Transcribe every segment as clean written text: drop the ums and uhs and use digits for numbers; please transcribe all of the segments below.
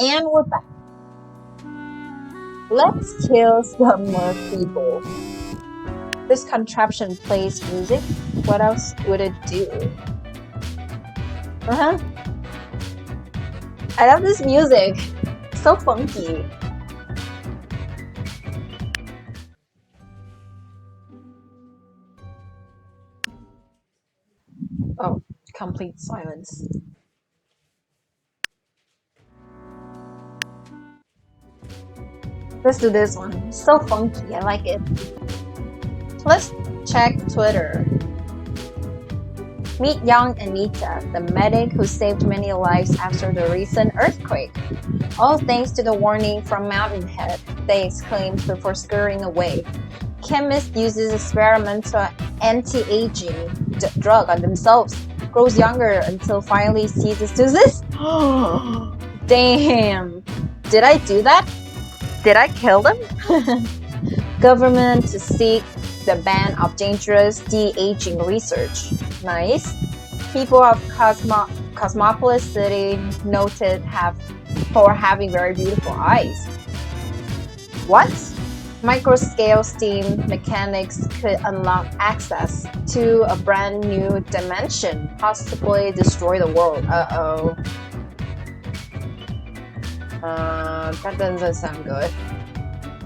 And we're back. Let's kill some more people. This contraption plays music. What else would it do? Uh-huh. I love this music. So funky. Oh, complete silence. Let's do this one. So funky. I like it. Let's check Twitter. Meet young Anita, the medic who saved many lives after the recent earthquake. All thanks to the warning from Mountainhead, they exclaimed before scurrying away. Chemist uses experimental anti-aging drug on themselves, grows younger until finally ceases to exist. Damn! Did I do that? Did I kill them? Government to seek the ban of dangerous de-aging research. Nice. People of Cosmopolis City noted for having very beautiful eyes. What? Microscale steam mechanics could unlock access to a brand new dimension, possibly destroy the world. Uh-oh. That doesn't sound good.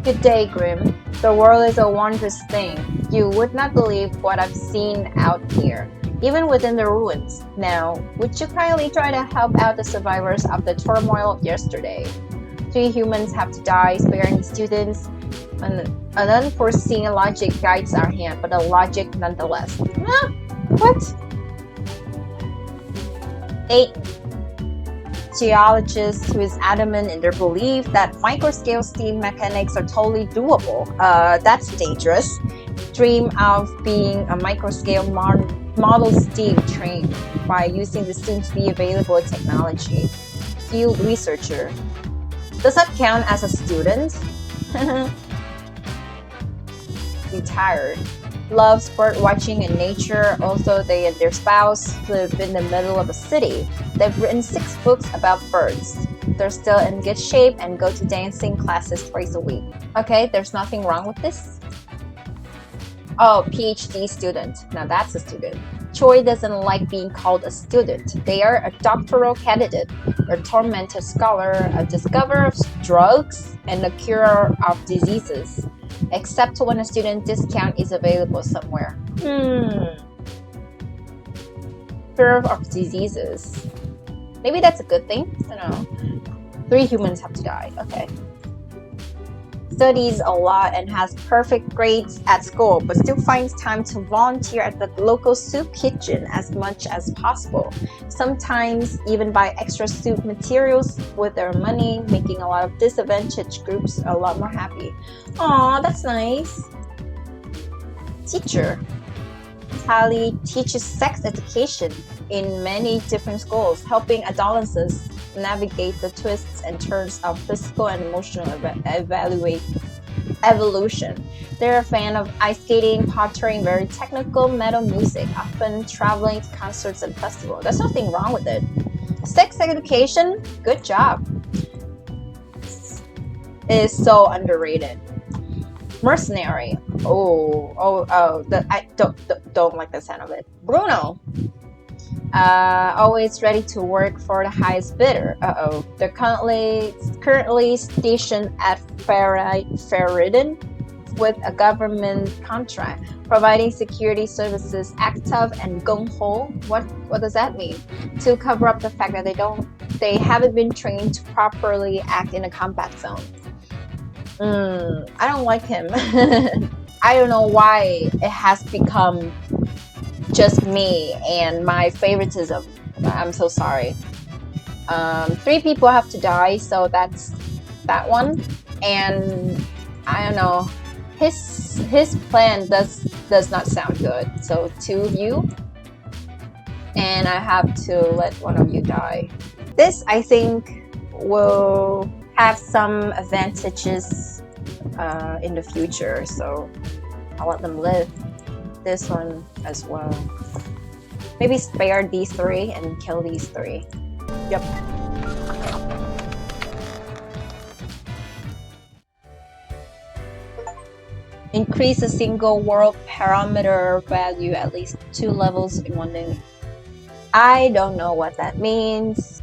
Good day, Grim. The world is a wondrous thing. You would not believe what I've seen out here, even within the ruins. Now, would you kindly try to help out the survivors of the turmoil of yesterday? 3 humans have to die, sparing the students. An unforeseen logic guides our hand, but a logic nonetheless. Huh? What? 8. Geologists who is adamant in their belief that microscale steam mechanics are totally doable. That's dangerous. Dream of being a microscale model steam train by using the soon-to-be available technology. Field researcher. Does that count as a student? Retired. Loves bird watching and nature. Also, they and their spouse live in the middle of a city. They've written 6 books about birds. They're still in good shape and go to dancing classes twice a week. Okay, there's nothing wrong with this. Oh, PhD student. Now that's a student. Choi doesn't like being called a student. They are a doctoral candidate, a tormented scholar, a discoverer of drugs, and a curer of diseases. Except when a student discount is available somewhere. Cure of diseases. Maybe that's a good thing. I don't know. 3 humans have to die. Okay. Studies a lot and has perfect grades at school, but still finds time to volunteer at the local soup kitchen as much as possible. Sometimes even buy extra soup materials with their money, making a lot of disadvantaged groups a lot more happy. Aw, that's nice. Teacher. Tally teaches sex education in many different schools, helping adolescents navigate the twists and turns of physical and emotional evolution. They're a fan of ice skating, pottery, very technical metal music, often traveling to concerts and festivals. There's nothing wrong with it. Sex education, good job. Is so underrated. Mercenary. I don't like the sound of it. Bruno. Always ready to work for the highest bidder. They're currently stationed at Ferryden with a government contract, providing security services, active and gung-ho. What does that mean? To cover up the fact that they haven't been trained to properly act in a combat zone. I don't like him. I don't know why it has become just me and my favoritism. I'm so sorry. 3 people have to die, so that's that one. And I don't know. His plan does not sound good. So 2 of you, and I have to let one of you die. This, I think, will have some advantages in the future, so I'll let them live. This one as well. Maybe spare these 3 and kill these 3. Yep. Increase a single world parameter value at least 2 levels in one day. I don't know what that means.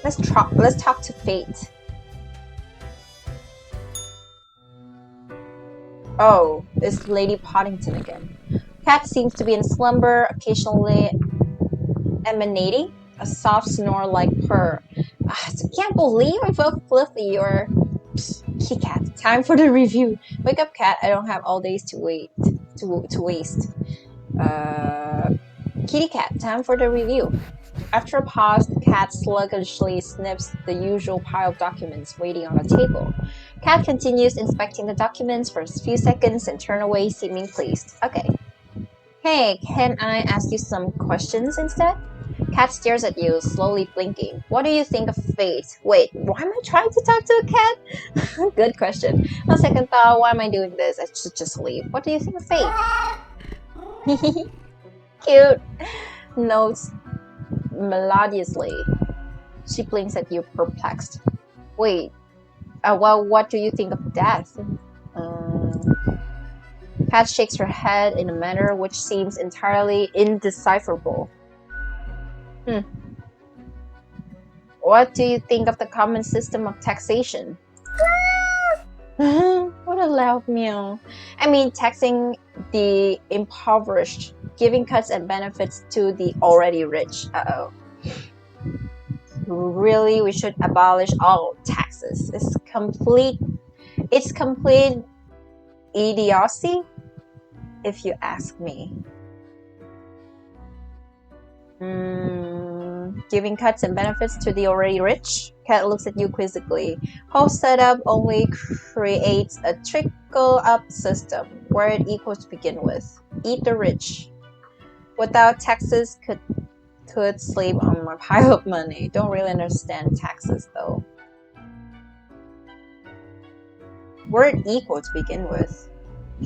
Let's talk to Fate. Oh, it's Lady Poddington again. Cat seems to be in slumber, occasionally emanating a soft snore like purr. I can't believe I felt Fluffy or Kitty Cat. Time for the review. Wake up, Cat. I don't have all days to waste. Kitty Cat. Time for the review. After a pause, the cat sluggishly sniffs the usual pile of documents waiting on a table. Cat continues inspecting the documents for a few seconds and turn away, seeming pleased. Okay. Hey, can I ask you some questions instead? Cat stares at you, slowly blinking. What do you think of fate? Wait, why am I trying to talk to a cat? Good question. On second thought, why am I doing this? I should just leave. What do you think of fate? Cute. Notes melodiously. She blinks at you, perplexed. Wait, well, what do you think of death? Cat shakes her head in a manner which seems entirely indecipherable. What do you think of the common system of taxation? What a loud meow. I mean, taxing the impoverished, giving cuts and benefits to the already rich. Uh-oh. Really, we should abolish all taxes. It's complete idiocy, if you ask me. Giving cuts and benefits to the already rich? Cat looks at you quizzically. Whole setup only creates a trickle-up system where it equals to begin with. Eat the rich. Without taxes, could sleep on my pile of money. Don't really understand taxes though. Word equal to begin with.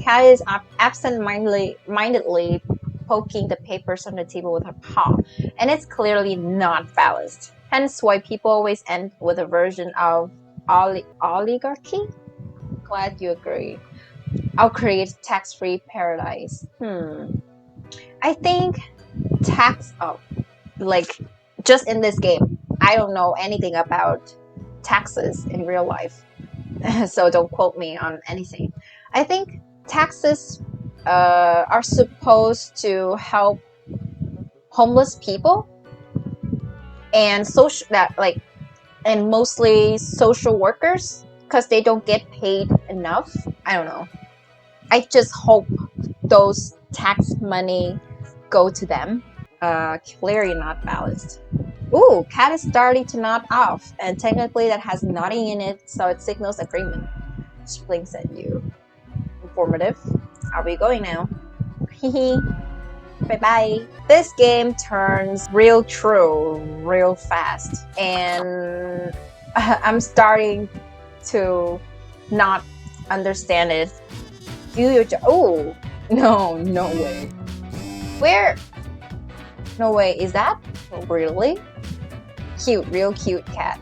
Cat is absent-mindedly poking the papers on the table with her paw, and it's clearly not balanced. Hence why people always end with a version of oligarchy? Glad you agree. I'll create tax-free paradise. I think just in this game, I don't know anything about taxes in real life, so don't quote me on anything. I think taxes are supposed to help homeless people and and mostly social workers because they don't get paid enough. I don't know. I just hope those tax money go to them. Clearly not balanced. Ooh, cat is starting to nod off, and technically that has nodding in it, so it signals agreement. She blinks at you. Informative. Are we going now? Hehe. Bye-bye. This game turns real true real fast, and I'm starting to not understand it. Do your job. Oh, no way. Where? No way. Is that really cute? Real cute cat.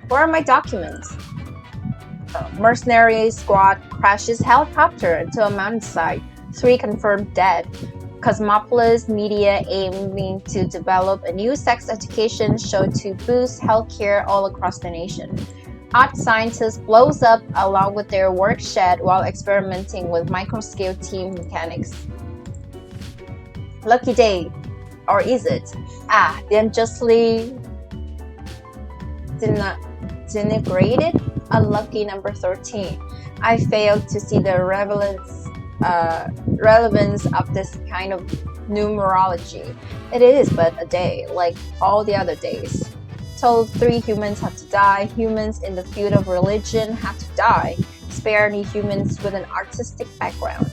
Where are my documents? Mercenary squad crashes helicopter into a mountainside. 3 confirmed dead. Cosmopolis media aiming to develop a new sex education show to boost healthcare all across the nation. Odd scientist blows up along with their work shed while experimenting with microscale team mechanics. Lucky day. Or is it? The unjustly denigrated unlucky number 13. I failed to see the relevance of this kind of numerology. It is but a day, like all the other days. Told 3 humans have to die. Humans in the field of religion have to die. Spare any humans with an artistic background.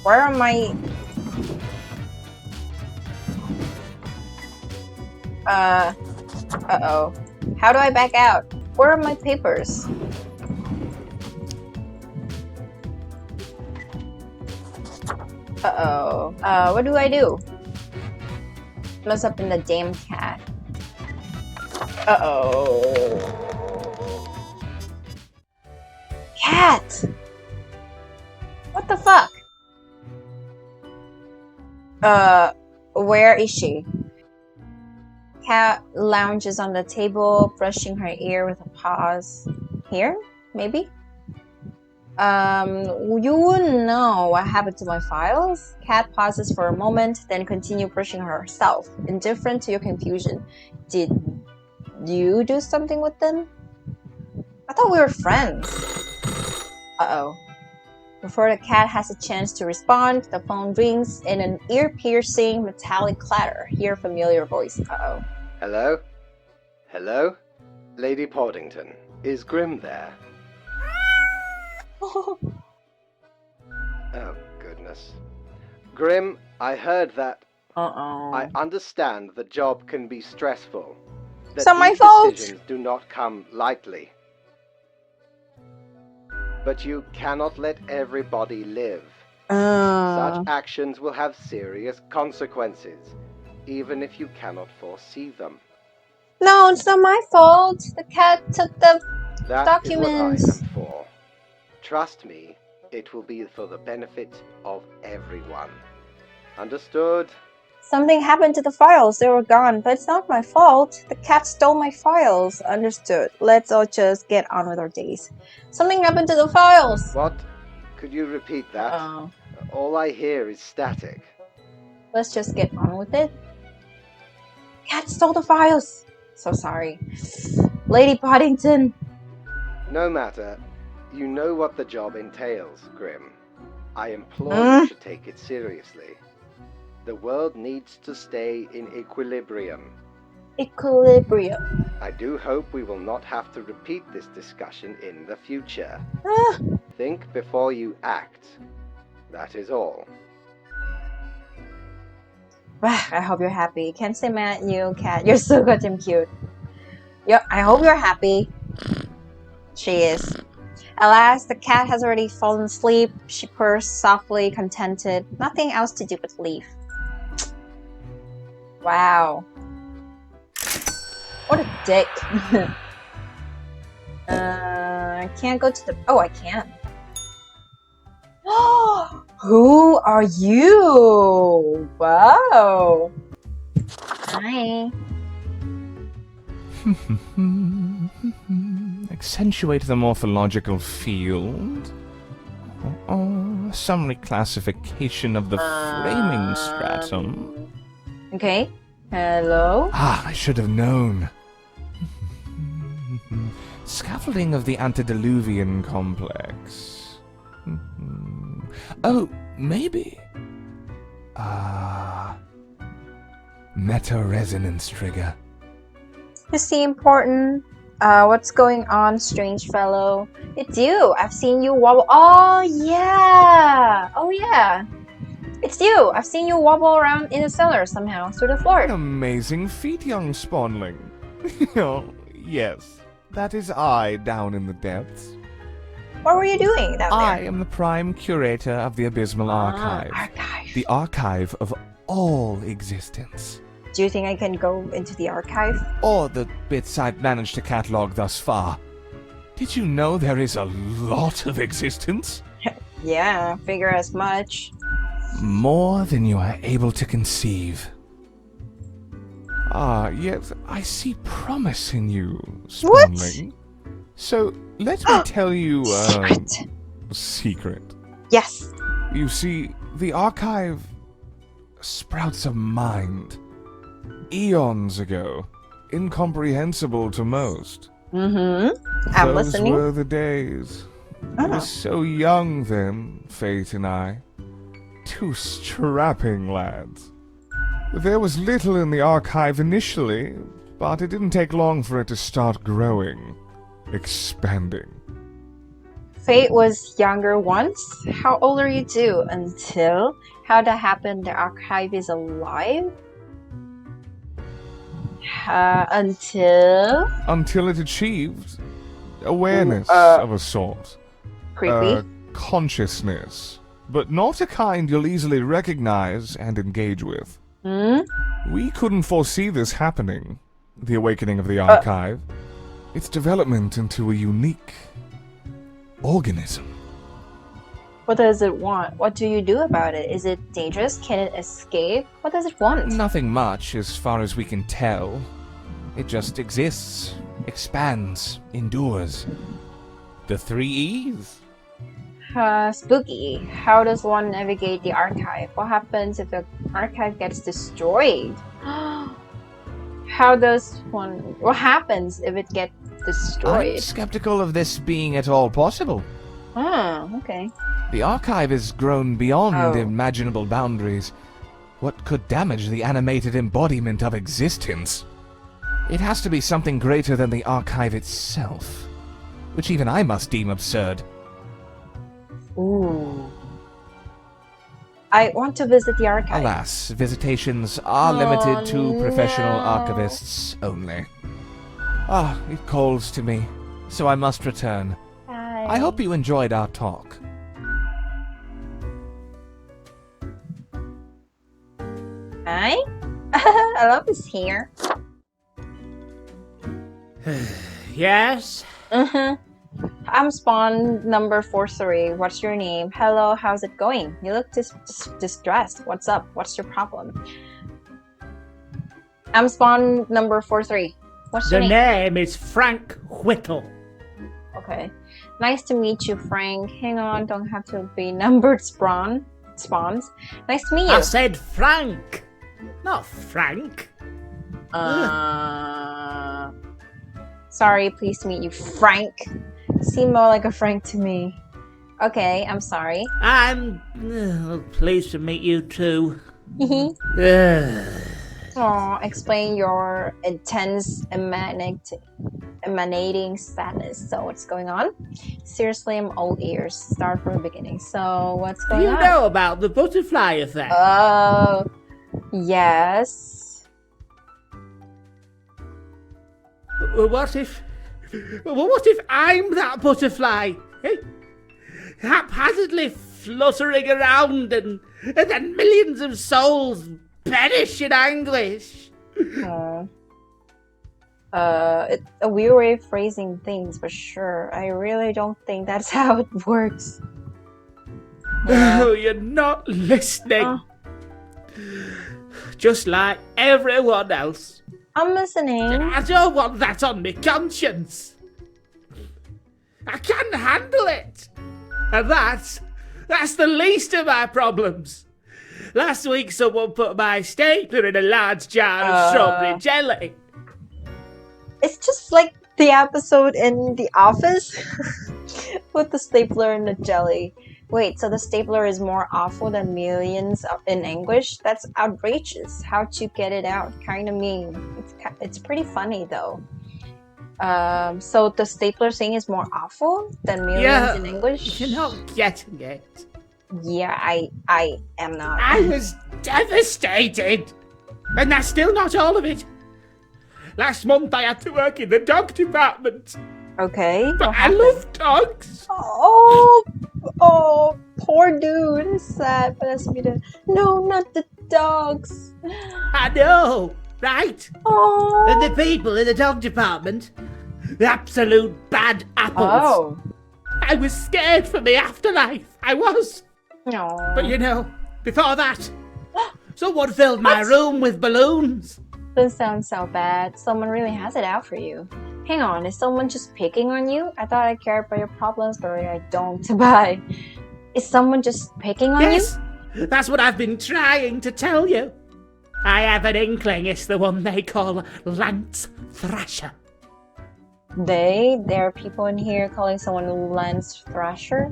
Where are my... Uh-oh. How do I back out? Where are my papers? Uh-oh. What do I do? Mess up in the damn cat. Uh-oh. Cat! What the fuck? Where is she? Cat lounges on the table, brushing her ear with a pause. Here? Maybe? You wouldn't know what happened to my files? Cat pauses for a moment, then continue brushing herself, indifferent to your confusion. Did you do something with them? I thought we were friends. Uh-oh. Before the cat has a chance to respond, the phone rings in an ear-piercing metallic clatter. Hear a familiar voice. Uh-oh. Hello? Hello? Lady Portington, is Grim there? Oh, goodness. Grim, I heard that... Uh-oh. I understand the job can be stressful. That It's not my these fault! decisions do not come lightly. But you cannot let everybody live. Such actions will have serious consequences, even if you cannot foresee them. No, it's not my fault. The cat took the That documents. is what I am for. Trust me, it will be for the benefit of everyone. Understood? Something happened to the files. They were gone, but it's not my fault. The cat stole my files. Understood. Let's all just get on with our days. Something happened to the files. What? Could you repeat that? Uh-oh. All I hear is static. Let's just get on with it. Cat stole the files. So sorry. Lady Poddington. No matter. You know what the job entails, Grim. I implore you to take it seriously. The world needs to stay in equilibrium. Equilibrium. I do hope we will not have to repeat this discussion in the future. Think before you act. That is all. I hope you're happy. Can't say mad at you, cat. You're so goddamn cute. Yep, I hope you're happy. She is. Alas, the cat has already fallen asleep. She purrs softly, contented. Nothing else to do but leave. Wow. What a dick. I can't go to the... Oh, I can. Who are you? Wow. Hi. Accentuate the morphological field. Some reclassification of the framing stratum. Okay. Hello? I should have known. Scaffolding of the antediluvian complex. Oh, maybe. Meta-resonance trigger. Is he important? What's going on, strange fellow? It's you! I've seen you wobble. Oh, yeah! Oh, yeah! It's you! I've seen you wobble around in the cellar somehow, through the floor. An amazing feat, young spawnling. Oh, yes. That is I down in the depths. What were you doing down there? I am the prime curator of the Abysmal Archive. Archive. The archive of all existence. Do you think I can go into the archive? Or the bits I've managed to catalog thus far. Did you know there is a lot of existence? Yeah, figure as much. More than you are able to conceive. Yes, I see promise in you, Spawnling. So, let me tell you a secret. Yes. You see, the archive sprouts a mind. Eons ago. Incomprehensible to most. Mm-hmm. I'm listening. Those were the days. I was so young then, Fate and I. Two strapping lads. There was little in the archive initially, but it didn't take long for it to start growing. Expanding. Fate was younger once? How old are you two? Until? How that happened? The archive is alive? Until? Until it achieved awareness of a sort. Creepy. Consciousness. But not a kind you'll easily recognize and engage with. Hmm? We couldn't foresee this happening. the awakening of the archive, its development into a unique organism. What does it want? What do you do about it? Is it dangerous? Can it escape? What does it want? Nothing much as far as we can tell. It just exists, expands, endures. The 3 E's. Spooky. How does one navigate the archive? What happens if the archive gets destroyed? What happens if it gets destroyed? I'm skeptical of this being at all possible. Oh, okay. The archive has grown beyond Oh. imaginable boundaries. What could damage the animated embodiment of existence? It has to be something greater than the archive itself, which even I must deem absurd. Ooh. I want to visit the archive. Alas, visitations are limited to professional archivists only. Ah, it calls to me, so I must return. Bye. I hope you enjoyed our talk. Hi. I love this here. Yes? I'm spawn number 43. What's your name? Hello, how's it going? You look distressed. What's up? What's your problem? I'm spawn number 43. What's your The name? name is Frank Whittle. Okay. Nice to meet you, Frank. Hang on, don't have to be numbered spawns. Nice to meet you. I said Frank, not Frank. Sorry, pleased to meet you, Frank. Seem more like a Frank to me. Okay, I'm sorry. I'm pleased to meet you too. Aw, explain your intense emanating sadness. So what's going on? Seriously, I'm all ears. Start from the beginning. So what's Do going you on? know about the butterfly effect? Oh, yes. What if I'm that butterfly? Eh? Haphazardly fluttering around and then millions of souls perish in anguish. It's a weird way of phrasing things, but sure. I really don't think that's how it works. Oh, you're not listening. Oh. Just like everyone else. I'm listening. I don't want that on my conscience. I can't handle it. And that's the least of my problems. Last week someone put my stapler in a large jar of strawberry jelly. It's just like the episode in The Office with the stapler and the jelly. Wait, so the stapler is more awful than millions in anguish? That's outrageous. How'd you get it out? Kind of mean. It's pretty funny though. So the stapler thing is more awful than millions in anguish? You're not getting it. Yeah, I am not. I was devastated. And that's still not all of it. Last month I had to work in the dog department. Okay. But what I happened? love dogs. Oh, poor dude. It's sad, but that's me to. No, not the dogs. I know, right? Oh. And the people in the dog department, the absolute bad apples. Oh. I was scared for the afterlife. I was. No. But you know, before that, someone filled my room with balloons. Doesn't sound so bad. Someone really has it out for you. Hang on, is someone just picking on you? I thought I cared about your problems, but really I don't. But is someone just picking on Yes, that's what I've been trying to tell you. I have an inkling it's the one they call Lance Thrasher. you? There are people in here calling someone Lance Thrasher?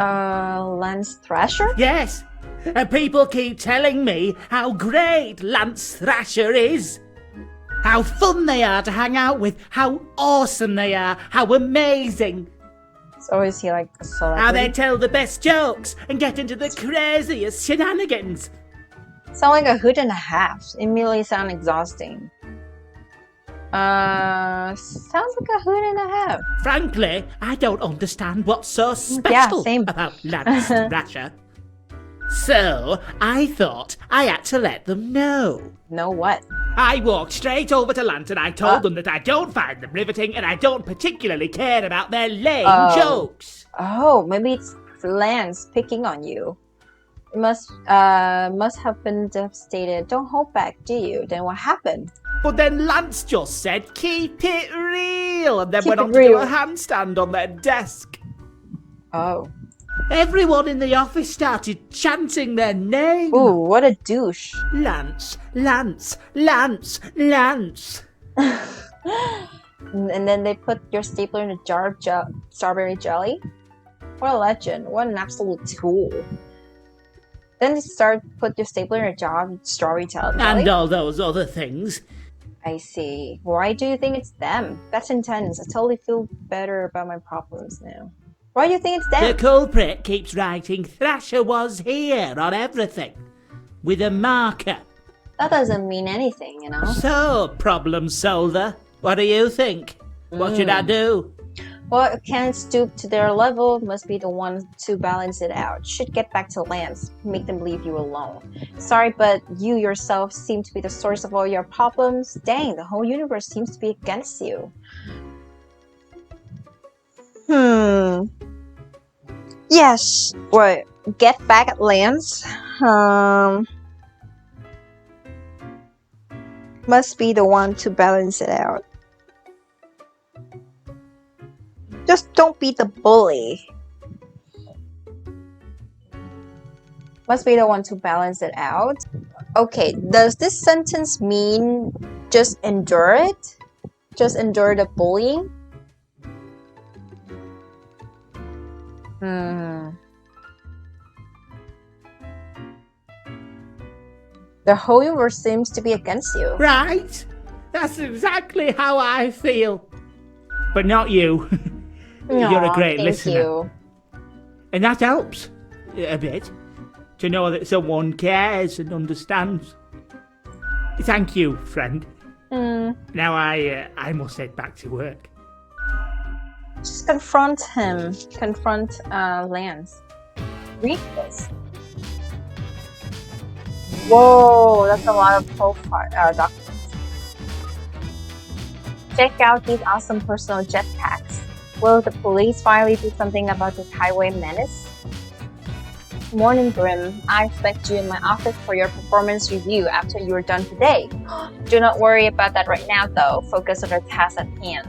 Lance Thrasher? Yes, and people keep telling me how great Lance Thrasher is. How fun they are to hang out with, how awesome they are, how amazing. So is he like a How they celebrity? tell the best jokes and get into the craziest shenanigans. Sound like a hoot and a half. Immediately sound exhausting. Sounds like a hoot and a half. Frankly, I don't understand what's so special same. about Lance Thrasher. So, I thought I had to let them know. Know what? I walked straight over to Lance and I told them that I don't find them riveting and I don't particularly care about their lame jokes. Oh, maybe it's Lance picking on you. It must have been devastated. Don't hold back, do you? Then what happened? But then Lance just said, keep it real, and then Keep went it on to real. do a handstand on their desk. Oh. Everyone in the office started chanting their name. Ooh, what a douche. Lance, Lance, Lance, Lance. And then they put your stapler in a jar of strawberry jelly? What a legend. What an absolute tool. Then they put your stapler in a jar of strawberry jelly? And all those other things. I see. Why do you think it's them? That's intense. I totally feel better about my problems now. Why do you think it's them? The culprit keeps writing Thrasher was here on everything. With a marker. That doesn't mean anything, you know? So, problem solver, what do you think? What should I do? Well, can't stoop to their level, must be the one to balance it out. Should get back to Lance, make them leave you alone. Sorry, but you yourself seem to be the source of all your problems. Dang, the whole universe seems to be against you. Yes, what? Get back at Lance? Must be the one to balance it out. Just don't be the bully. Must be the one to balance it out. Okay, does this sentence mean just endure it? Just endure the bullying? The whole universe seems to be against you. Right? That's exactly how I feel. But not you. You're a great thank listener. You. And that helps a bit. To know that someone cares and understands. Thank you, friend. Now I must head back to work. Just confront him. Confront Lance. Read this. Whoa, that's a lot of profile documents. Check out these awesome personal jetpacks. Will the police finally do something about this highway menace? Morning, Grim. I expect you in my office for your performance review after you are done today. Do not worry about that right now, though. Focus on our task at hand.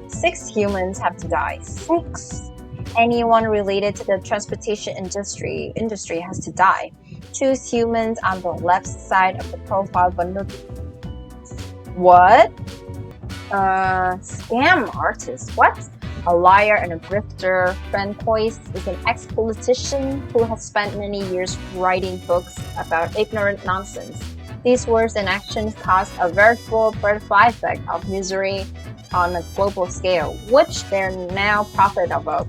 6 humans have to die. 6. Anyone related to the transportation industry has to die. Choose humans on the left side of the profile bundle. What? Scam artist. What? A liar and a grifter. Francois is an ex-politician who has spent many years writing books about ignorant nonsense. These words and actions cause a veritable butterfly effect of misery on a global scale, which they're now profitable of.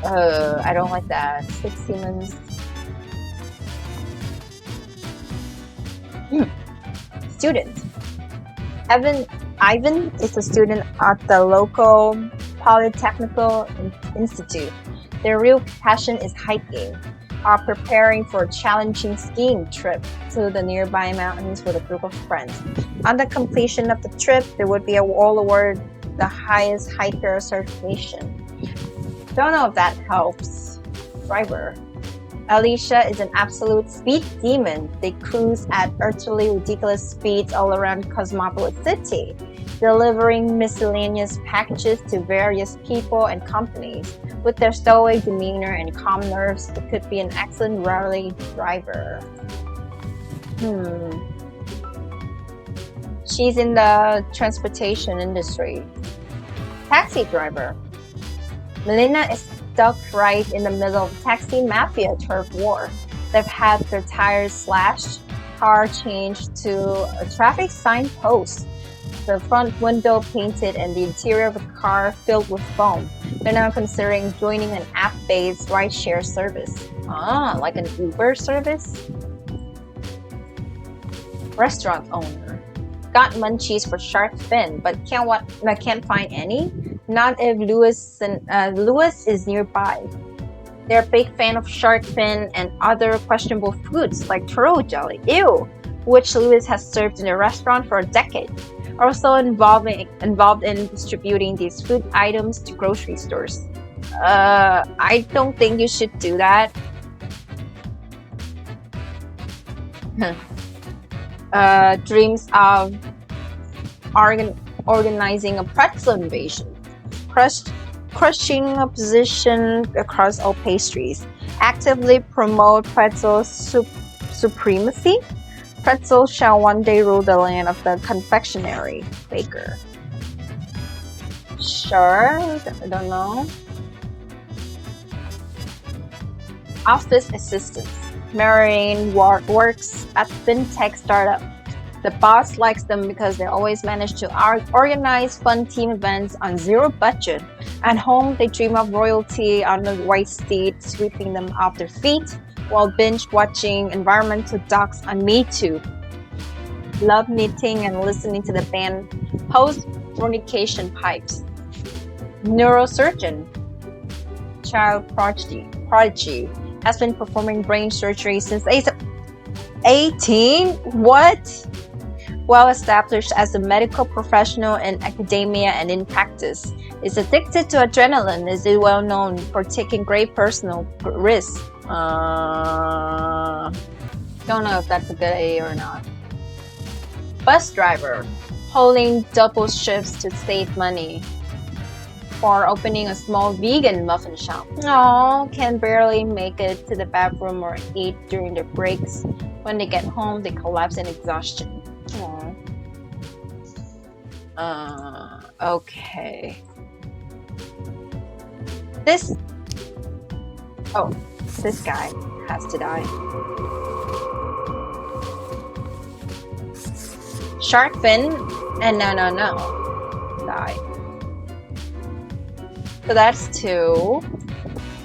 I don't like that. 6 humans. Student. Ivan is a student at the local Polytechnical Institute. Their real passion is hiking, are preparing for a challenging skiing trip to the nearby mountains with a group of friends. On the completion of the trip, they would be all awarded the highest hiker certification. Don't know if that helps. Driver. Alicia is an absolute speed demon. They cruise at utterly ridiculous speeds all around Cosmopolis City, delivering miscellaneous packages to various people and companies. With their stoic demeanor and calm nerves, it could be an excellent rally driver. She's in the transportation industry. Taxi driver. Melina is stuck right in the middle of taxi mafia turf war. They've had their tires slashed, car changed to a traffic sign post, the front window painted, and the interior of the car filled with foam. They're now considering joining an app-based rideshare service. Ah, like an Uber service? Restaurant owner. Got munchies for shark fin, but can't find any. Not if Lewis is nearby. They're a big fan of shark fin and other questionable foods like turtle jelly, ew, which Lewis has served in the restaurant for a decade. Also involved in distributing these food items to grocery stores. I don't think you should do that. Dreams of organizing a pretzel invasion, crushing opposition across all pastries, actively promote pretzel supremacy. Pretzel shall one day rule the land of the confectionery baker. Sure, I don't know. Office assistants. Marine works at fintech startup. The boss likes them because they always manage to organize fun team events on zero budget. At home, they dream of royalty on the white steed, sweeping them off their feet while binge watching environmental docs on MeToo. Love knitting and listening to the band Post Pipes. Neurosurgeon. Child prodigy. Has been performing brain surgery since 18? What? Well established as a medical professional in academia and in practice. Is addicted to adrenaline. Is well known for taking great personal risks. Don't know if that's a good idea or not. Bus driver. Holding double shifts to save money. For opening a small vegan muffin shop. Oh, can barely make it to the bathroom or eat during their breaks. When they get home, they collapse in exhaustion. Okay. This guy has to die. Shark fin and no. Die. So that's 2.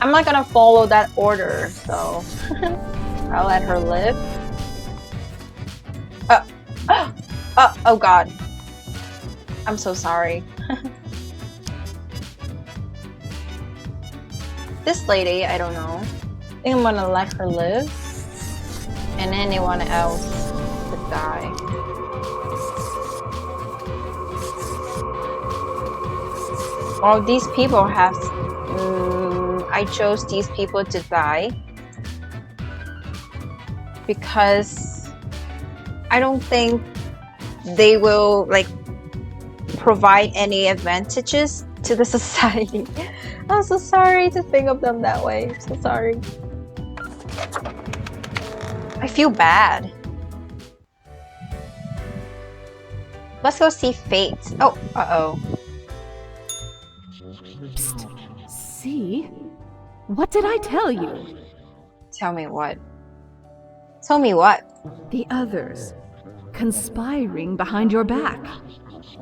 I'm not gonna follow that order, so I'll let her live. Oh god. I'm so sorry. This lady, I don't know. I think I'm gonna let her live. And anyone else to die. Well, these people have... I chose these people to die because I don't think they will provide any advantages to the society. I'm so sorry to think of them that way. I'm so sorry. I feel bad. Let's go see Fate. Oh, uh-oh. Psst. See? What did I tell you? Tell me what? Tell me what? The others. Conspiring behind your back.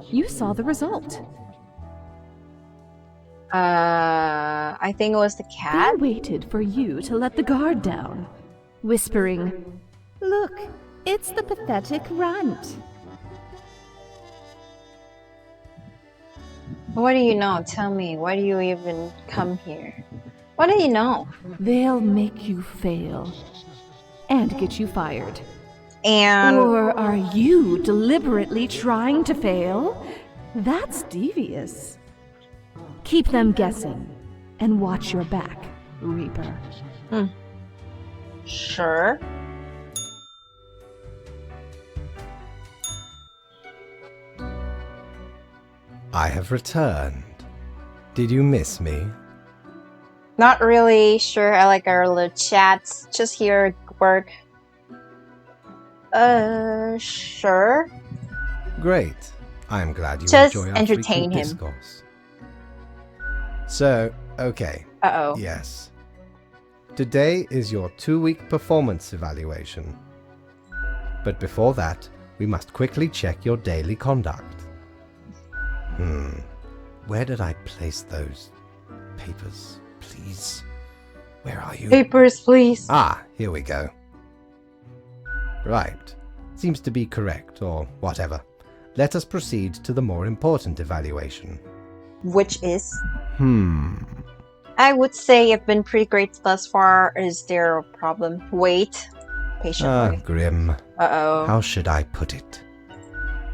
You saw the result. I think it was the cat. They waited for you to let the guard down, whispering, "Look, it's the pathetic runt." What do you know? Tell me. Why do you even come here? What do you know? They'll make you fail and get you fired. And Or are you deliberately trying to fail? That's devious. Keep them guessing and watch your back, Reaper. Sure. I have returned. Did you miss me? Not really sure. I like our little chats. Just here at work. Sure. Great. I am glad you Just enjoy our entertain frequent him. discourse. So, okay. Uh-oh. Yes. Today is your 2-week performance evaluation. But before that, we must quickly check your daily conduct. Where did I place those papers? Please. Where are you? Papers, please. Ah, here we go. Right. Seems to be correct, or whatever. Let us proceed to the more important evaluation. Which is? I would say you've been pretty great thus far. Is there a problem? Wait. Patiently. Grim. Uh-oh. How should I put it?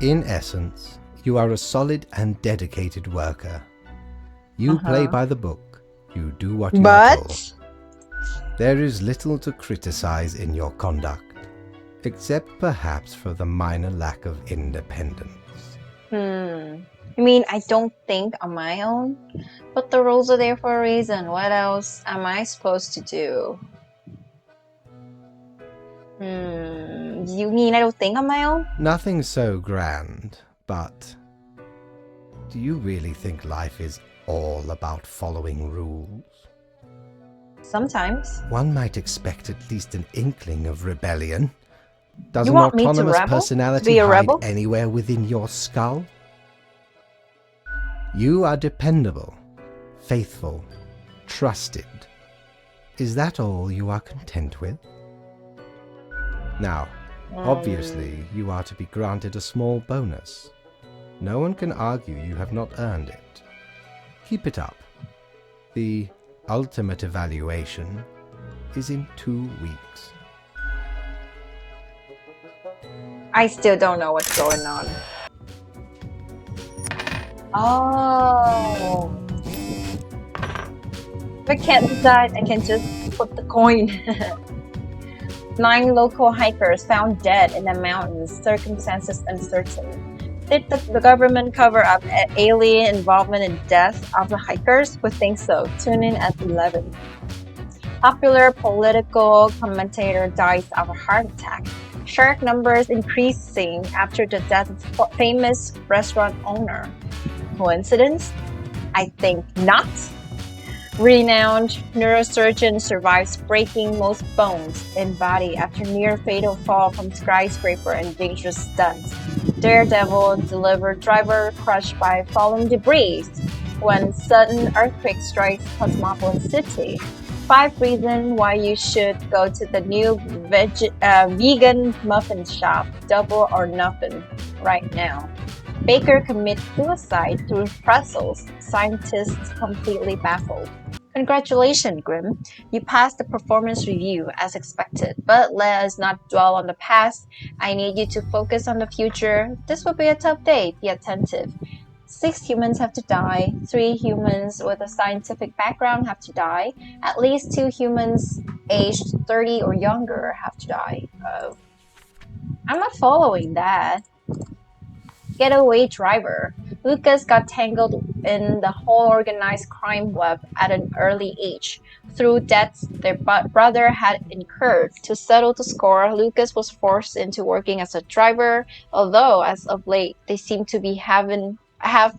In essence, you are a solid and dedicated worker. You play by the book. You do what you are told. But... There is little to criticize in your conduct, except perhaps for the minor lack of independence. I mean, I don't think on my own, but the rules are there for a reason. What else am I supposed to do? You mean I don't think on my own? Nothing so grand, but do you really think life is all about following rules? Sometimes. One might expect at least an inkling of rebellion. Does You an want me to autonomous rebel? To personality be a hide rebel? anywhere within your skull? You are dependable, faithful, trusted. Is that all you are content with? Now, obviously, you are to be granted a small bonus. No one can argue you have not earned it. Keep it up. The ultimate evaluation is in 2 weeks. I still don't know what's going on. Oh. If I can't decide, I can just flip the coin. 9 local hikers found dead in the mountains, circumstances uncertain. Did the government cover up alien involvement in death of the hikers? We think so. Tune in at 11. Popular political commentator dies of a heart attack. Shark numbers increasing after the death of famous restaurant owner. Coincidence? I think not. Renowned neurosurgeon survives breaking most bones in body after near fatal fall from skyscraper and dangerous stunts. Daredevil delivered driver crushed by falling debris when sudden earthquake strikes Cosmopolitan City. 5 reasons why you should go to the new vegan muffin shop, Double or Nothing, right now. Baker commits suicide through pretzels. Scientists completely baffled. Congratulations, Grim. You passed the performance review as expected, but let us not dwell on the past. I need you to focus on the future. This will be a tough day. Be attentive. 6 humans have to die. 3 humans with a scientific background have to die. At least 2 humans aged 30 or younger have to die. I'm not following that. Getaway driver. Lucas got tangled in the whole organized crime web at an early age. Through debts their brother had incurred. To settle the score, Lucas was forced into working as a driver, although as of late they seem to be have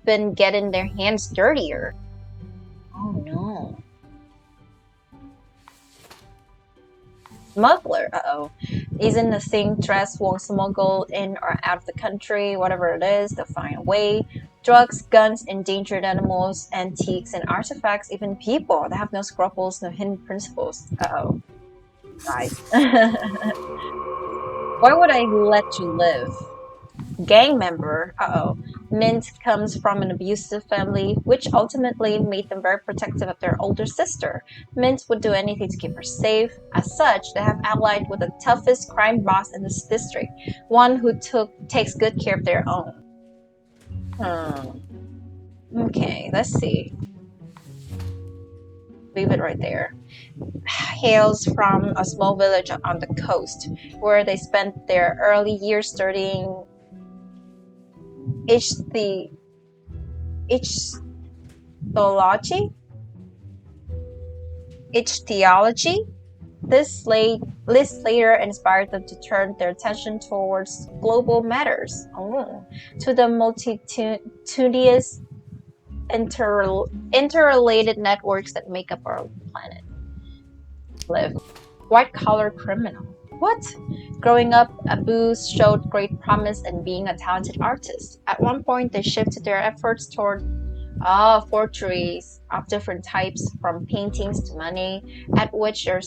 been getting their hands dirtier. Oh no. Smuggler, Isn't the same dress won't smuggle in or out of the country, whatever it is, they'll find a way. Drugs, guns, endangered animals, antiques, and artifacts, even people that have no scruples, no hidden principles. Guys. Why would I let you live? Gang member, Mint comes from an abusive family, which ultimately made them very protective of their older sister. Mint would do anything to keep her safe. As such, they have allied with the toughest crime boss in this district, one who takes good care of their own. Okay, let's see. Leave it right there. Hails from a small village on the coast, where they spent their early years studying ichthyology. This later inspired them to turn their attention towards global matters, to the multitudinous interrelated networks that make up our planet. White-collar criminal. What? Growing up, Abu showed great promise in being a talented artist. At one point, they shifted their efforts toward forgeries of different types, from paintings to money, at which are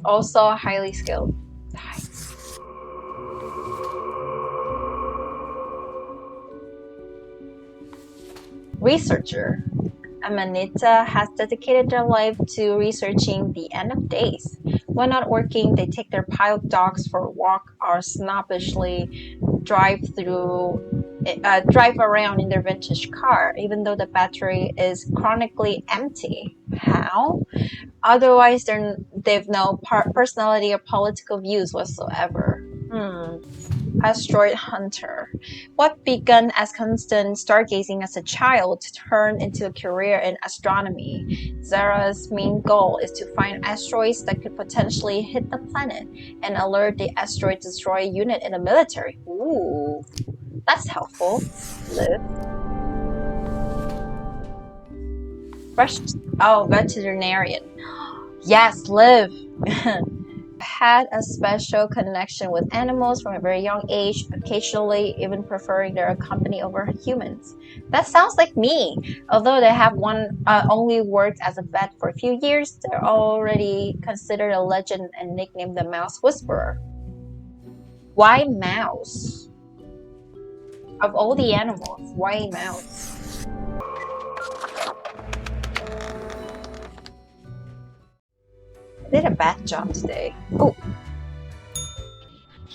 also highly skilled. Researcher. Amanita has dedicated their life to researching the end of days. When not working, they take their pile dogs for a walk or snobbishly drive around in their vintage car, even though the battery is chronically empty. How? Otherwise, they've no personality or political views whatsoever. Asteroid hunter. What began as constant stargazing as a child turned into a career in astronomy. Zara's main goal is to find asteroids that could potentially hit the planet and alert the asteroid destroyer unit in the military. Ooh, that's helpful. Liv. Veterinarian. Yes, Liv. Had a special connection with animals from a very young age, occasionally even preferring their company over humans. That sounds like me. Although they have only worked as a vet for a few years, they're already considered a legend and nicknamed the Mouse Whisperer. Why mouse? Of all the animals, why mouse? I did a bad job today. Oh.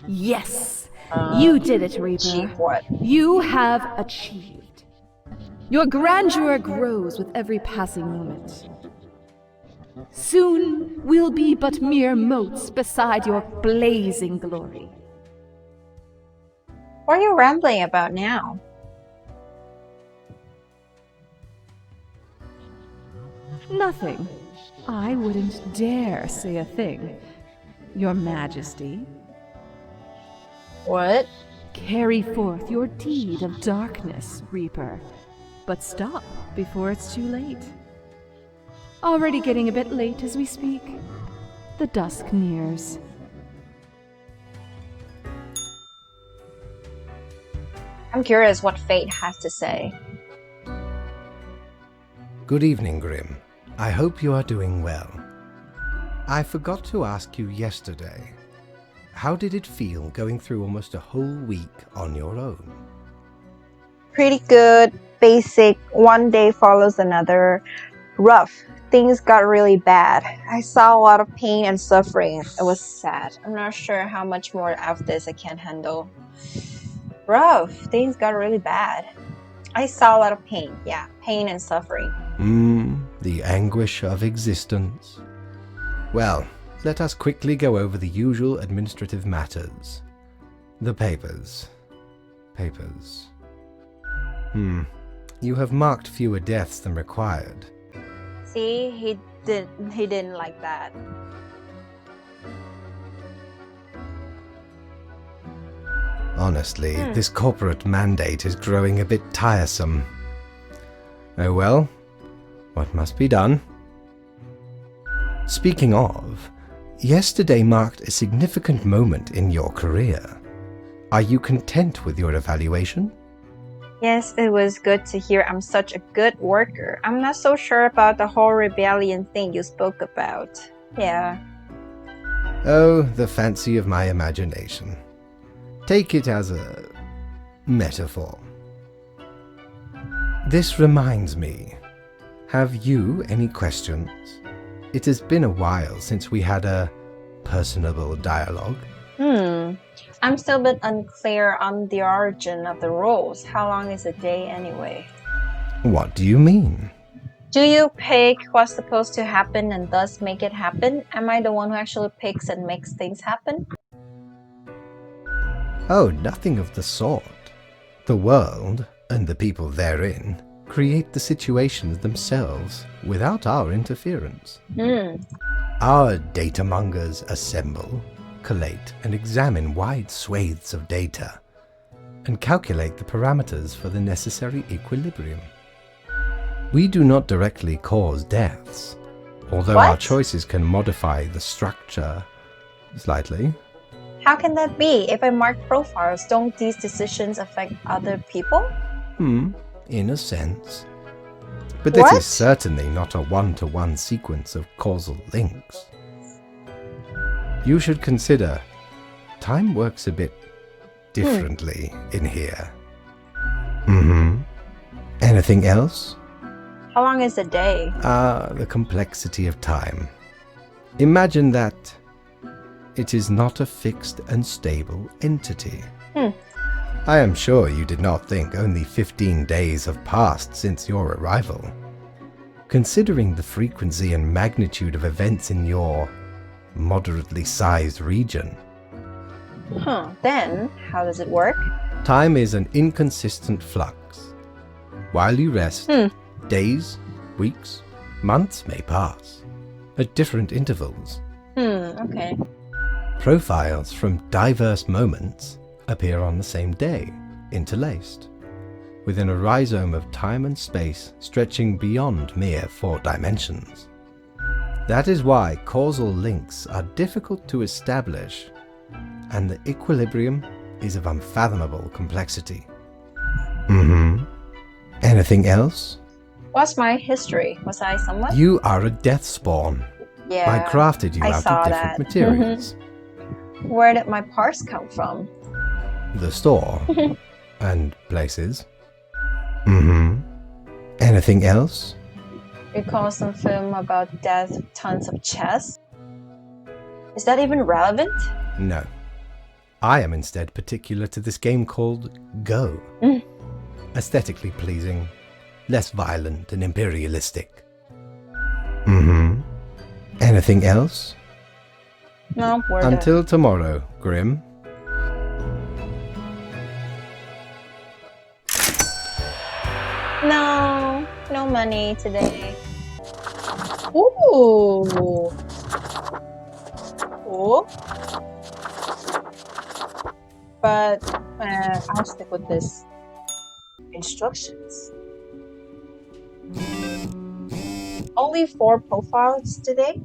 Yes, you did it, Reaper. Achieve what? You have achieved. Your grandeur grows with every passing moment. Soon we'll be but mere motes beside your blazing glory. What are you rambling about now? Nothing. I wouldn't dare say a thing, Your Majesty. What? Carry forth your deed of darkness, Reaper, but stop before it's too late. Already getting a bit late as we speak. The dusk nears. I'm curious what Fate has to say. Good evening, Grim. I hope you are doing well. I forgot to ask you yesterday. How did it feel going through almost a whole week on your own? Pretty good, basic, one day follows another. Rough, things got really bad. I saw a lot of pain and suffering. It was sad. I'm not sure how much more of this I can handle. Rough, things got really bad. I saw a lot of pain, yeah, pain and suffering. The anguish of existence. Well, let us quickly go over the usual administrative matters. The papers. You have marked fewer deaths than required. See, he didn't like that. Honestly, this corporate mandate is growing a bit tiresome. Oh well, what must be done? Speaking of, yesterday marked a significant moment in your career. Are you content with your evaluation? Yes, it was good to hear I'm such a good worker. I'm not so sure about the whole rebellion thing you spoke about. Yeah. Oh, the fancy of my imagination. Take it as a metaphor. This reminds me. Have you any questions? It has been a while since we had a personable dialogue. I'm still a bit unclear on the origin of the rules. How long is a day anyway? What do you mean? Do you pick what's supposed to happen and thus make it happen? Am I the one who actually picks and makes things happen? Oh, nothing of the sort. The world, and the people therein, create the situations themselves without our interference. Our datamongers assemble, collate, and examine wide swathes of data, and calculate the parameters for the necessary equilibrium. We do not directly cause deaths, although our choices can modify the structure slightly. How can that be? If I mark profiles, don't these decisions affect other people? In a sense. But this is certainly not a one-to-one sequence of causal links. You should consider, time works a bit differently in here. Anything else? How long is a day? The complexity of time. Imagine that it is not a fixed and stable entity. I am sure you did not think only 15 days have passed since your arrival. Considering the frequency and magnitude of events in your moderately sized region. Then, how does it work? Time is an inconsistent flux. While you rest, days, weeks, months may pass at different intervals. Okay. Profiles from diverse moments appear on the same day, interlaced, within a rhizome of time and space stretching beyond mere 4 dimensions. That is why causal links are difficult to establish, and the equilibrium is of unfathomable complexity. Anything else? What's my history? Was I someone? You are a death spawn. Yeah. I crafted you I out saw of different that. materials. Where did my parts come from? The store and places. Anything else? Recall some film about death with tons of chess? Is that even relevant? No. I am instead particular to this game called Go. Aesthetically pleasing, less violent and imperialistic. Anything else? No, we're done. Until tomorrow, Grim. No money today. Ooh. Cool. But I'll stick with this. Instructions. Only 4 profiles today?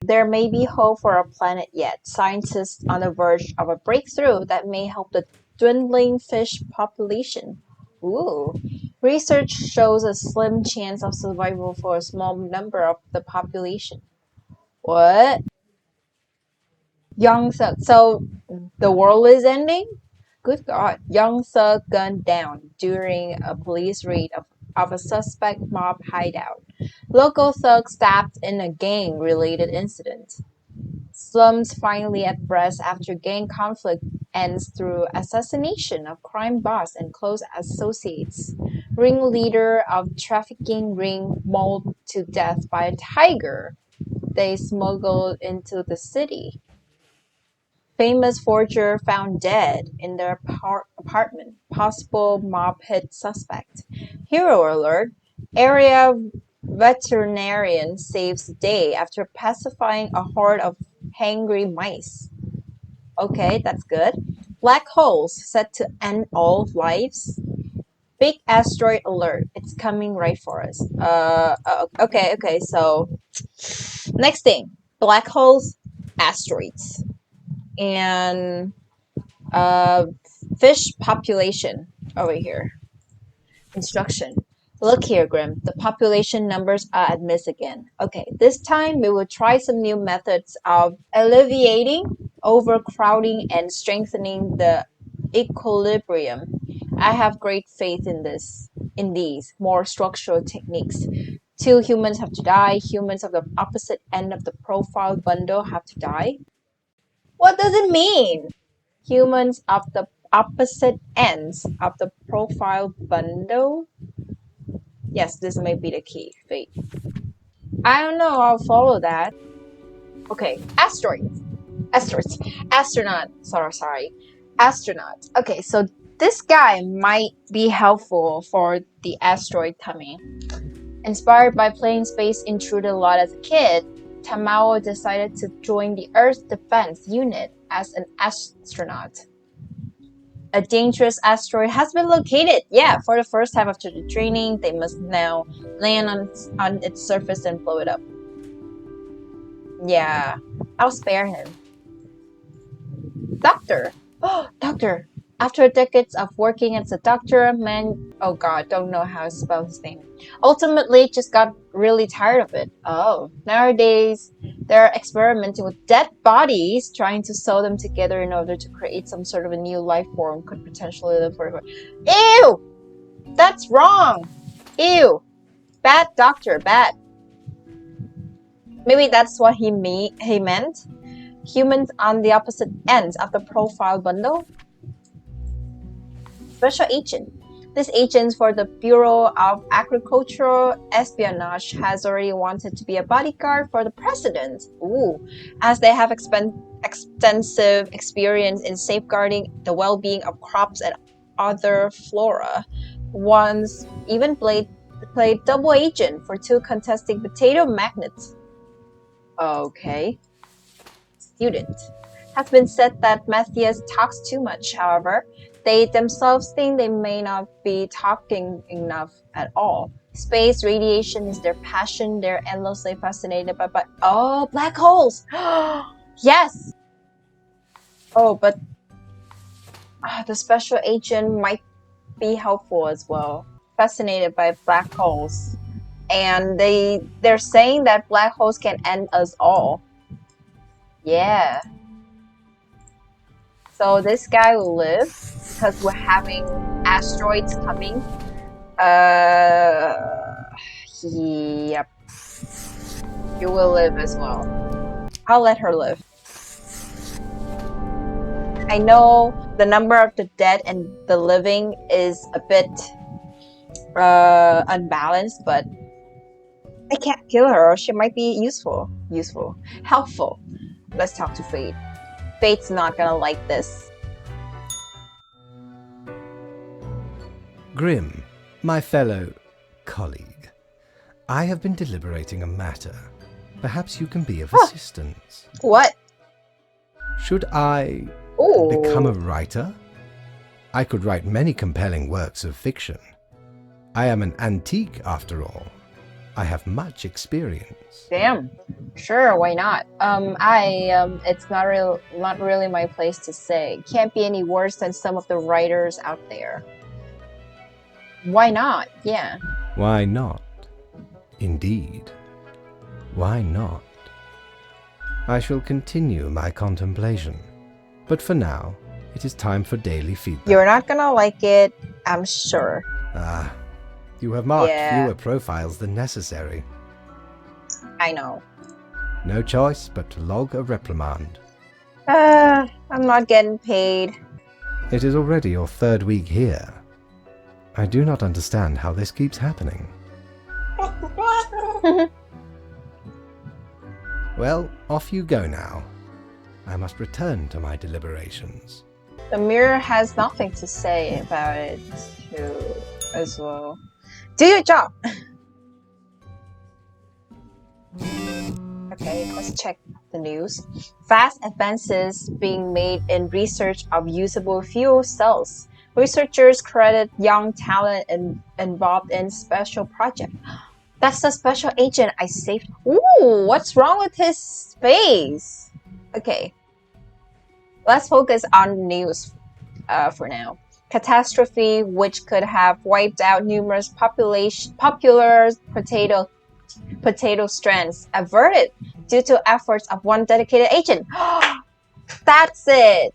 There may be hope for a planet yet. Scientists on the verge of a breakthrough that may help the dwindling fish population. Ooh. Research shows a slim chance of survival for a small number of the population. What? Young Thug. So the world is ending? Good God. Young Thug gunned down during a police raid of a suspect mob hideout. Local thugs stabbed in a gang-related incident. Slums finally at rest after gang conflict ends through assassination of crime boss and close associates. Ringleader of trafficking ring mauled to death by a tiger they smuggled into the city. Famous forger found dead in their apartment. Possible mob hit suspect. Hero alert. Area veterinarian saves the day after pacifying a horde of hangry mice. Okay, that's good. Black holes set to end all lives. Big asteroid alert. It's coming right for us. Okay, so next thing. Black holes, asteroids. And fish population over here. Instruction. Look here, Grim. The population numbers are at miss again. Okay, this time we will try some new methods of alleviating overcrowding and strengthening the equilibrium. I have great faith in these more structural techniques. 2 humans have to die. Humans of the opposite end of the profile bundle have to die. What does it mean? Humans of the opposite ends of the profile bundle? Yes, this may be the key. Fate. I don't know. I'll follow that. Okay, asteroids. Astronaut. Sorry. Astronaut. Okay, so this guy might be helpful for the asteroid coming. Inspired by playing Space Intruder a lot as a kid, Tamao decided to join the Earth Defense Unit as an astronaut. A dangerous asteroid has been located. Yeah, for the first time after the training, they must now land on its surface and blow it up. Yeah, I'll spare him. Doctor. Oh, doctor. After decades of working as a doctor, oh god, don't know how to spell his name. Ultimately, just got really tired of it. Oh, nowadays, They're experimenting with dead bodies, trying to sew them together in order to create some sort of a new life form could potentially live forever. Ew! That's wrong! Ew! Bad doctor, bad. Maybe that's what he meant. Humans on the opposite ends of the profile bundle. Special agent. This agent for the Bureau of Agricultural Espionage has already wanted to be a bodyguard for the president. Ooh, as they have extensive experience in safeguarding the well-being of crops and other flora. Once even played double agent for 2 contesting potato magnets. Okay. Student. Has been said that Matthias talks too much, however. They themselves think they may not be talking enough at all. Space radiation is their passion. They're endlessly fascinated by oh, black holes! Yes! Oh, but the special agent might be helpful as well. Fascinated by black holes. And they're saying that black holes can end us all. Yeah. So this guy will live because we're having asteroids coming. Yep. You will live as well. I'll let her live. I know the number of the dead and the living is a bit unbalanced, but I can't kill her or she might be useful. Helpful. Let's talk to Fate. Fate's not gonna like this. Grim, my fellow colleague, I have been deliberating a matter. Perhaps you can be of assistance. What? Should I become a writer? I could write many compelling works of fiction. I am an antique after all. I have much experience. Damn. Sure, why not? It's not really my place to say. Can't be any worse than some of the writers out there. Why not? Yeah. Why not? Indeed. Why not? I shall continue my contemplation. But for now, it is time for daily feedback. You're not gonna like it, I'm sure. You have marked fewer profiles than necessary. I know. No choice but to log a reprimand. I'm not getting paid. It is already your 3rd week here. I do not understand how this keeps happening. Well, off you go now. I must return to my deliberations. The mirror has nothing to say about it too, as well. Do your job! Okay, let's check the news. Fast advances being made in research of usable fuel cells. Researchers credit young talent involved in special project. That's the special agent I saved. Ooh, what's wrong with his face? Okay, let's focus on news for now. Catastrophe which could have wiped out numerous popular potato strands averted due to efforts of one dedicated agent. That's it.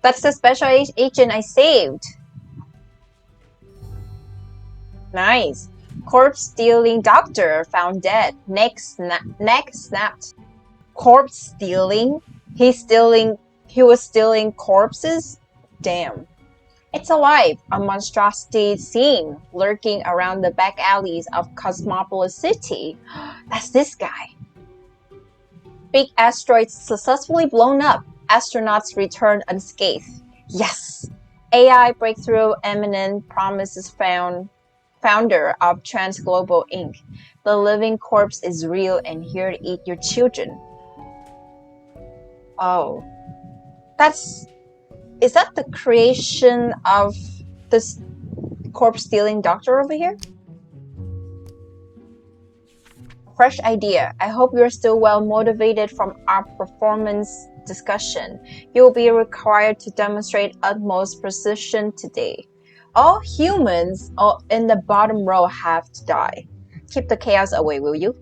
That's the special agent I saved. Nice. Corpse stealing doctor found dead. Neck snapped. Corpse stealing? He was stealing corpses? Damn. It's alive, a monstrosity seen lurking around the back alleys of Cosmopolis City. That's this guy. Big asteroid successfully blown up. Astronauts return unscathed. Yes! AI breakthrough eminent promises founder of Transglobal Inc. The living corpse is real and here to eat your children. Oh. Is that the creation of this corpse-stealing doctor over here? Fresh idea. I hope you're still well motivated from our performance discussion. You will be required to demonstrate utmost precision today. All humans in the bottom row have to die. Keep the chaos away, will you?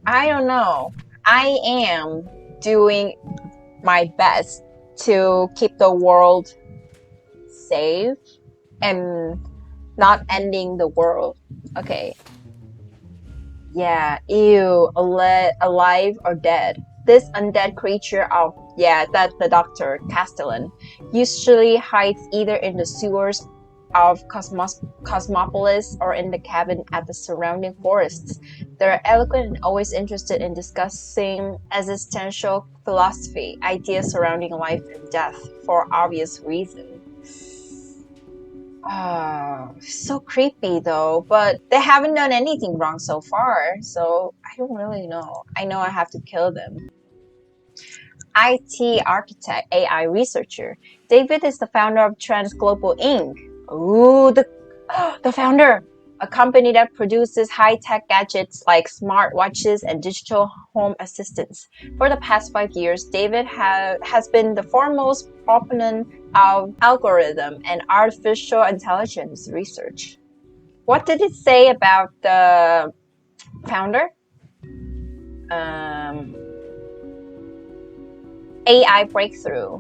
I don't know. I am doing my best to keep the world safe and not ending the world. Okay. Yeah, ew, alive or dead. This undead creature of, yeah, that's the Dr. Castellan, usually hides either in the sewers of Cosmopolis or in the cabin at the surrounding forests. They're eloquent and always interested in discussing existential philosophy, ideas surrounding life and death, for obvious reasons. So creepy though, but they haven't done anything wrong so far, so I don't really know. I know I have to kill them. IT architect, AI researcher. David is the founder of Trans Global Inc. Ooh, the founder! A company that produces high-tech gadgets like smartwatches and digital home assistants. For the past 5 years, David has been the foremost proponent of algorithm and artificial intelligence research. What did it say about the founder? AI breakthrough.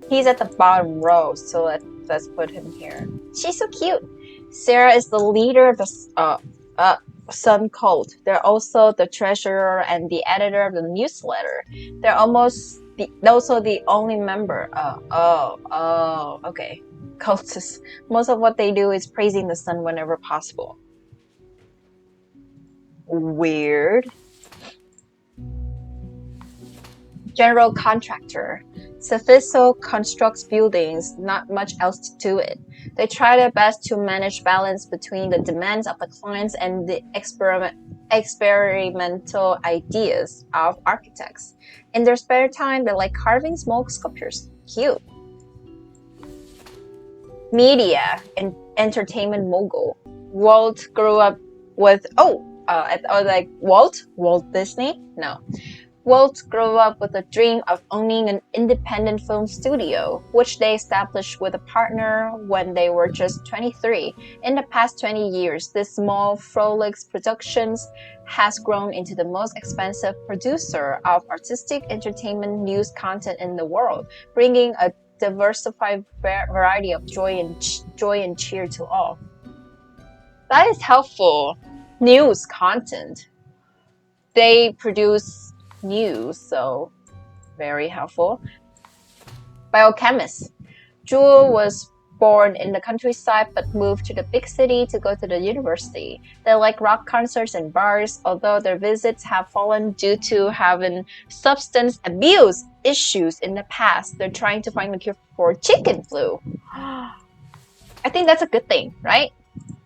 He's at the bottom row, so let's put him here. She's so cute. Sarah is the leader of the Sun Cult. They're also the treasurer and the editor of the newsletter. They're also the only member. Okay. Cultists. Most of what they do is praising the sun whenever possible. Weird. General contractor. Sophisto constructs buildings, not much else to it. They try their best to manage balance between the demands of the clients and the experimental ideas of architects. In their spare time, they like carving small sculptures. Cute. Media and entertainment mogul. Walt grew up with Walt Disney? No. Walt grew up with a dream of owning an independent film studio, which they established with a partner when they were just 23. In the past 20 years, this small Frolix Productions has grown into the most expensive producer of artistic entertainment news content in the world, bringing a diversified variety of joy and cheer to all. That is helpful. News content. They produce news, so very helpful. Biochemist. Jewel was born in the countryside but moved to the big city to go to the university. They like rock concerts and bars, although their visits have fallen due to having substance abuse issues in the past. They're trying to find a cure for chicken flu. I think that's a good thing, right?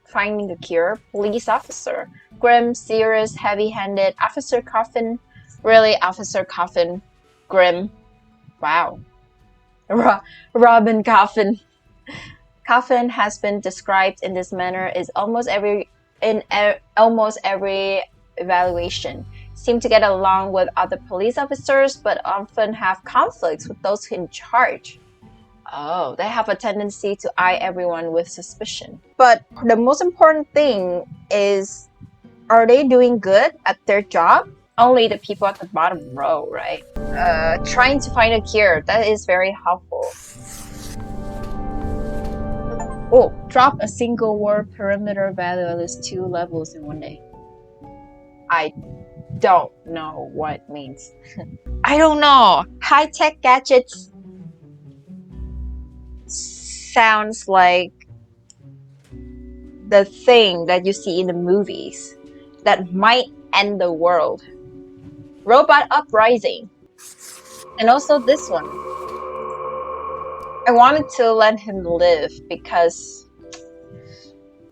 Finding a cure. Police officer. Grim, serious, heavy-handed. Officer Coffin. Really, Officer Coffin. Grim. Wow. Robin Coffin. Coffin has been described in this manner in almost every evaluation. Seem to get along with other police officers, but often have conflicts with those in charge. Oh, they have a tendency to eye everyone with suspicion. But the most important thing is, are they doing good at their job? Only the people at the bottom row, right? Trying to find a cure. That is very helpful. Oh, drop a single word perimeter value at least 2 levels in one day. I don't know what it means. I don't know. High-tech gadgets sounds like the thing that you see in the movies that might end the world. Robot Uprising. And also this one. I wanted to let him live because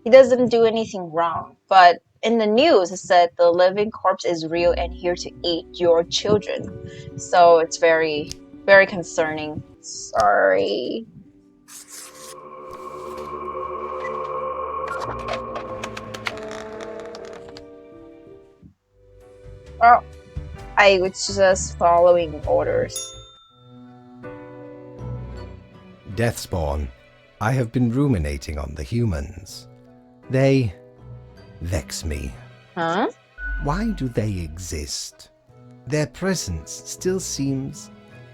he doesn't do anything wrong. But in the news, it said the living corpse is real and here to eat your children. So it's very, very concerning. Sorry. Oh, I was just following orders. Deathspawn, I have been ruminating on the humans. They vex me. Huh? Why do they exist? Their presence still seems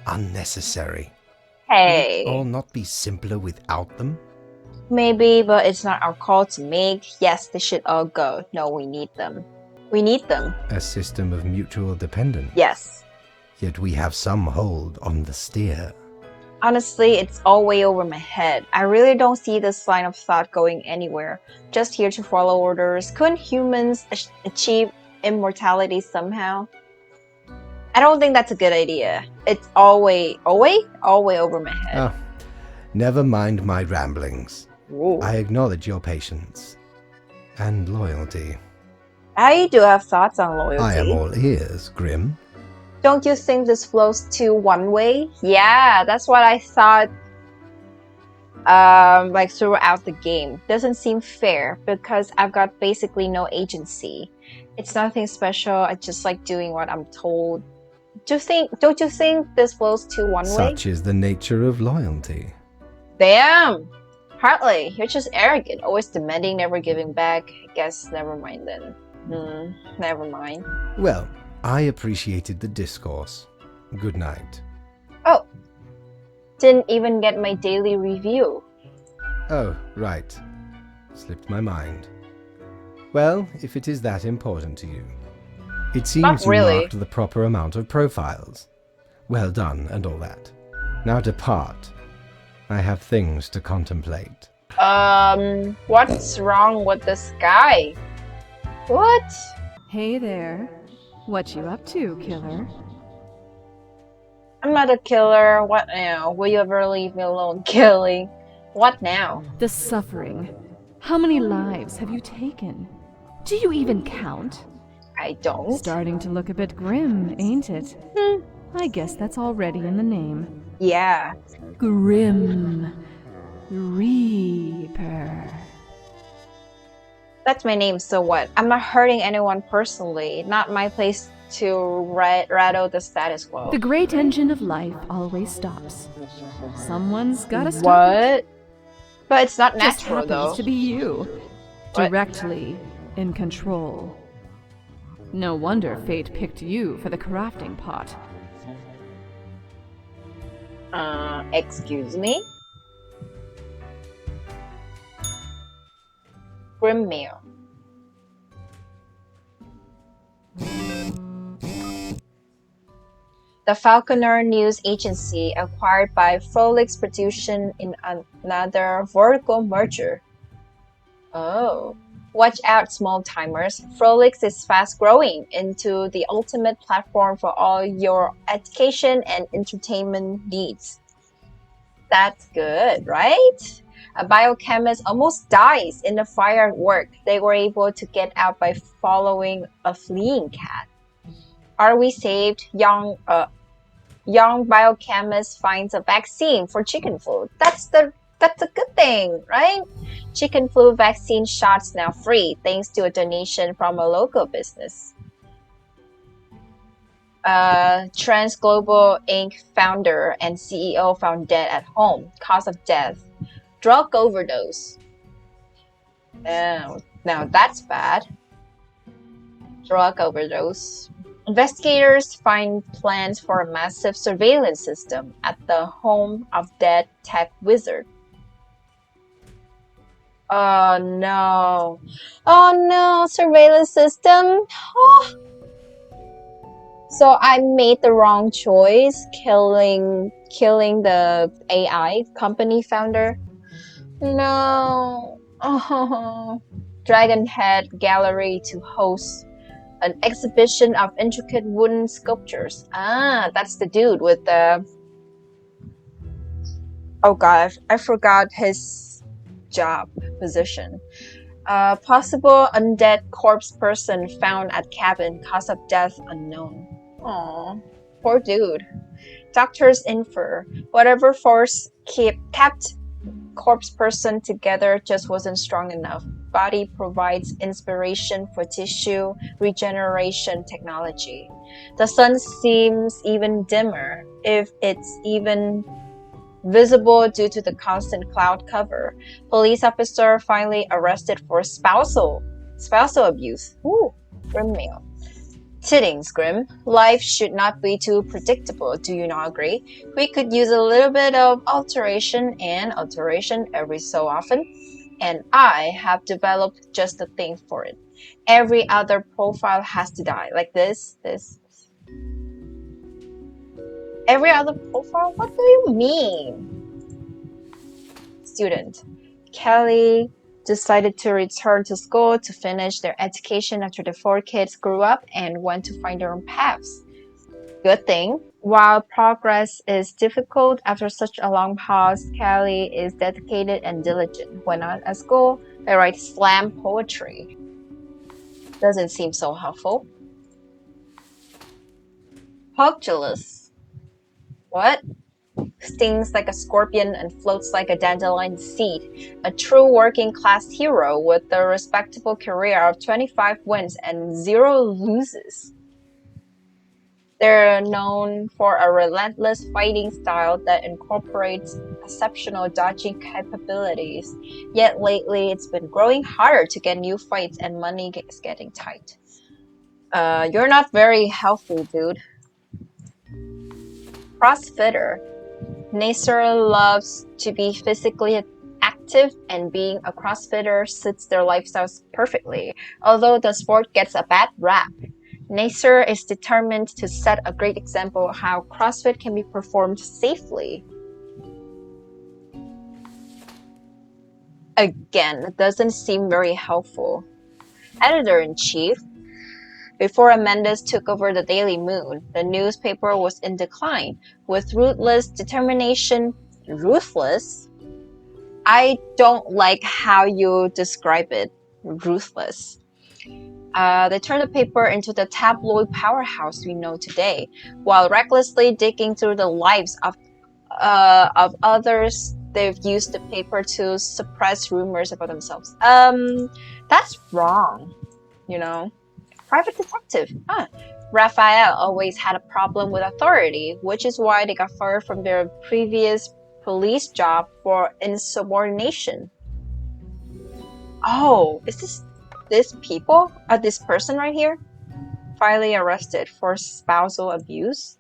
unnecessary. Hey. Would it all not be simpler without them? Maybe, but it's not our call to make. Yes, they should all go. No, we need them. We need them. A system of mutual dependence. Yes. Yet we have some hold on the steer. Honestly, it's all way over my head. I really don't see this line of thought going anywhere. Just here to follow orders. Couldn't humans achieve immortality somehow? I don't think that's a good idea. It's all way over my head. Oh, never mind my ramblings. Ooh. I acknowledge your patience and loyalty. I do have thoughts on loyalty. I am all ears, Grim. Don't you think this flows to one way? Yeah, that's what I thought. Like throughout the game, doesn't seem fair because I've got basically no agency. It's nothing special. I just like doing what I'm told. Don't you think this flows to one way? Such is the nature of loyalty. Damn, Hartley, you're just arrogant, always demanding, never giving back. I guess never mind then. Never mind. Well, I appreciated the discourse. Good night. Oh, didn't even get my daily review. Oh, right. Slipped my mind. Well, if it is that important to you. It seems you marked the proper amount of profiles. Well done and all that. Now depart. I have things to contemplate. What's wrong with this guy? What? Hey there. What you up to, killer? I'm not a killer. What now? Will you ever leave me alone, killing? What now? The suffering. How many lives have you taken? Do you even count? I don't. Starting to look a bit grim, ain't it? I guess that's already in the name. Yeah. Grim Reaper. That's my name, so what? I'm not hurting anyone personally. Not my place to rattle the status quo. The great engine of life always stops. Someone's gotta stop. What? But it's not Just natural, happens though. to be you. What? Directly in control. No wonder fate picked you for the crafting pot. Excuse me? Grim meal. The Falconer News Agency acquired by Frolix Production in another vertical merger. Oh. Watch out, small timers. Frolix is fast growing into the ultimate platform for all your education and entertainment needs. That's good, right? A biochemist almost dies in a fire at work. They were able to get out by following a fleeing cat. Are we saved? Young biochemist finds a vaccine for chicken flu. That's a good thing, right? Chicken flu vaccine shots now free thanks to a donation from a local business. Trans Global Inc. founder and CEO found dead at home. Cause of death: drug overdose. Now that's bad. Drug overdose. Investigators find plans for a massive surveillance system at the home of dead tech wizard. Oh no. Oh no, surveillance system. Oh. So I made the wrong choice, killing the AI company founder. No. Oh. Dragon Head Gallery to host an exhibition of intricate wooden sculptures. Ah, that's the dude with the... Oh god, I forgot his job position. Possible undead corpse person found at cabin. Cause of death unknown. Aww, poor dude. Doctors infer whatever force kept corpse person together just wasn't strong enough. Body provides inspiration for tissue regeneration technology. The sun seems even dimmer, if it's even visible due to the constant cloud cover. Police officer finally arrested for spousal abuse. Ooh, grim mail. Tiddings, Grim. Life should not be too predictable, do you not agree? We could use a little bit of alteration every so often, and I have developed just the thing for it. Every other profile has to die, like this. Every other profile? What do you mean? Student. Kelly decided to return to school to finish their education after the 4 kids grew up and went to find their own paths. Good thing. While progress is difficult after such a long pause, Kelly is dedicated and diligent. When not at school, they write slam poetry. Doesn't seem so helpful. Pugilus. What? Stings like a scorpion and floats like a dandelion seed. A true working class hero with a respectable career of 25 wins and 0 loses. They're known for a relentless fighting style that incorporates exceptional dodging capabilities. Yet lately, it's been growing harder to get new fights and money is getting tight. You're not very helpful, dude. CrossFitter. Nasser loves to be physically active, and being a CrossFitter suits their lifestyles perfectly, although the sport gets a bad rap. Nasser is determined to set a great example of how CrossFit can be performed safely. Again, it doesn't seem very helpful. Editor-in-Chief. Before Amanda's took over the Daily Moon, the newspaper was in decline. With ruthless determination, ruthless? I don't like how you describe it, ruthless. They turned the paper into the tabloid powerhouse we know today, while recklessly digging through the lives of others. They've used the paper to suppress rumors about themselves. That's wrong, you know. Private detective. Raphael always had a problem with authority, which is why they got fired from their previous police job for insubordination. Oh, is this people? This person right here? Finally arrested for spousal abuse?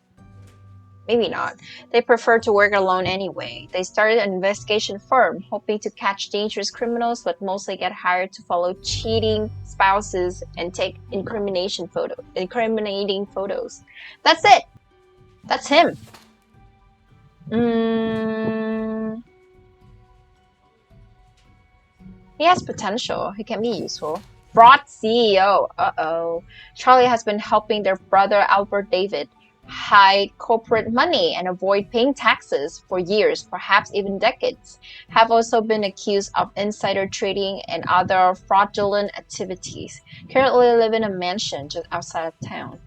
Maybe not. They prefer to work alone anyway. They started an investigation firm, hoping to catch dangerous criminals, but mostly get hired to follow cheating spouses and take incriminating photos. That's it. That's him. He has potential. He can be useful. Fraud CEO. Uh-oh. Charlie has been helping their brother Albert David hide corporate money and avoid paying taxes for years, perhaps even decades. Have also been accused of insider trading and other fraudulent activities. Currently live in a mansion just outside of town.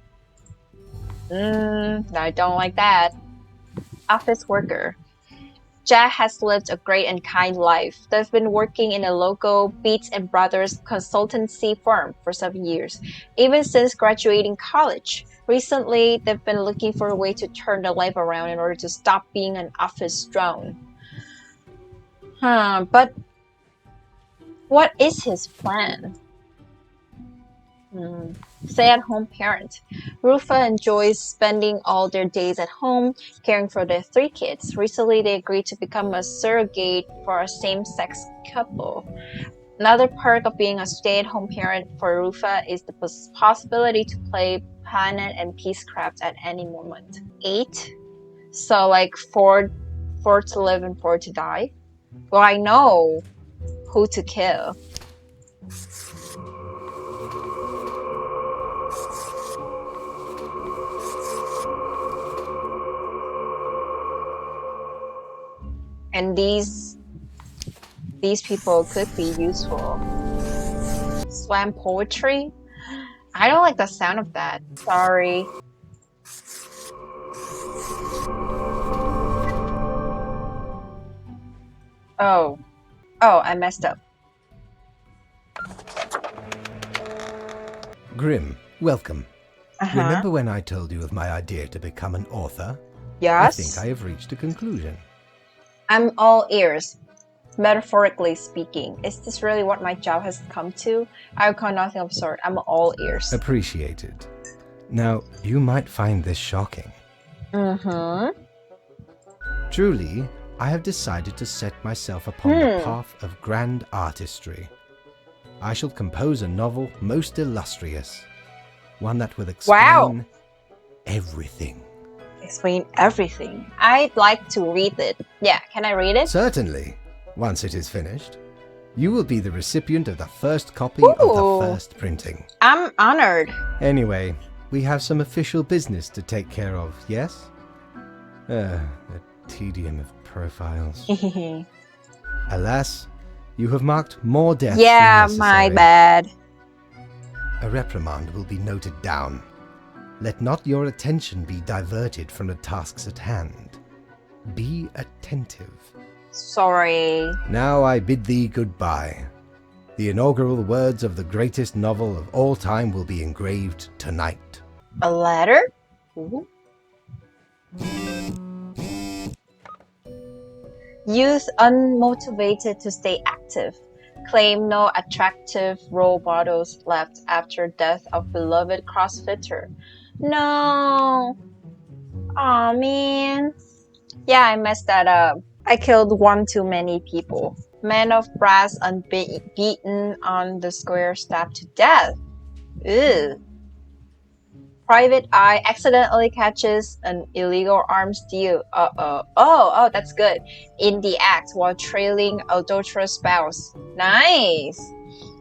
I don't like that. Office worker. Jack has lived a great and kind life. They've been working in a local Beats and Brothers consultancy firm for 7 years, even since graduating college. Recently, they've been looking for a way to turn their life around in order to stop being an office drone. But what is his plan? Stay-at-home parent. Rufa enjoys spending all their days at home, caring for their 3 kids. Recently, they agreed to become a surrogate for a same-sex couple. Another perk of being a stay-at-home parent for Rufa is the possibility to play Planet and Peacecraft at any moment. 8. So like 4 to live and 4 to die. Well, I know who to kill. And these people could be useful. Slam poetry? I don't like the sound of that. Sorry. Oh, I messed up. Grim, welcome. Remember when I told you of my idea to become an author? Yes. I think I have reached a conclusion. I'm all ears. Metaphorically speaking, is this really what my job has come to? I call nothing of sort. I'm all ears. Appreciated. Now, you might find this shocking. Truly, I have decided to set myself upon the path of grand artistry. I shall compose a novel most illustrious, one that will explain everything. Explain everything. I'd like to read it. Yeah, can I read it? Certainly. Once it is finished, you will be the recipient of the first copy of the first printing. I'm honored. Anyway, we have some official business to take care of, yes? The tedium of profiles. Alas, you have marked more deaths than necessary. My bad. A reprimand will be noted down. Let not your attention be diverted from the tasks at hand. Be attentive. Sorry. Now I bid thee goodbye. The inaugural words of the greatest novel of all time will be engraved tonight. A letter? Ooh. Youth unmotivated to stay active. Claim no attractive role models left after death of beloved CrossFitter. No. Aw, man. Yeah, I messed that up. I killed one too many people. Man of brass unbeaten on the square stabbed to death. Ew. Private Eye accidentally catches an illegal arms deal. Oh, that's good. In the act while trailing adulterous spouse. Nice.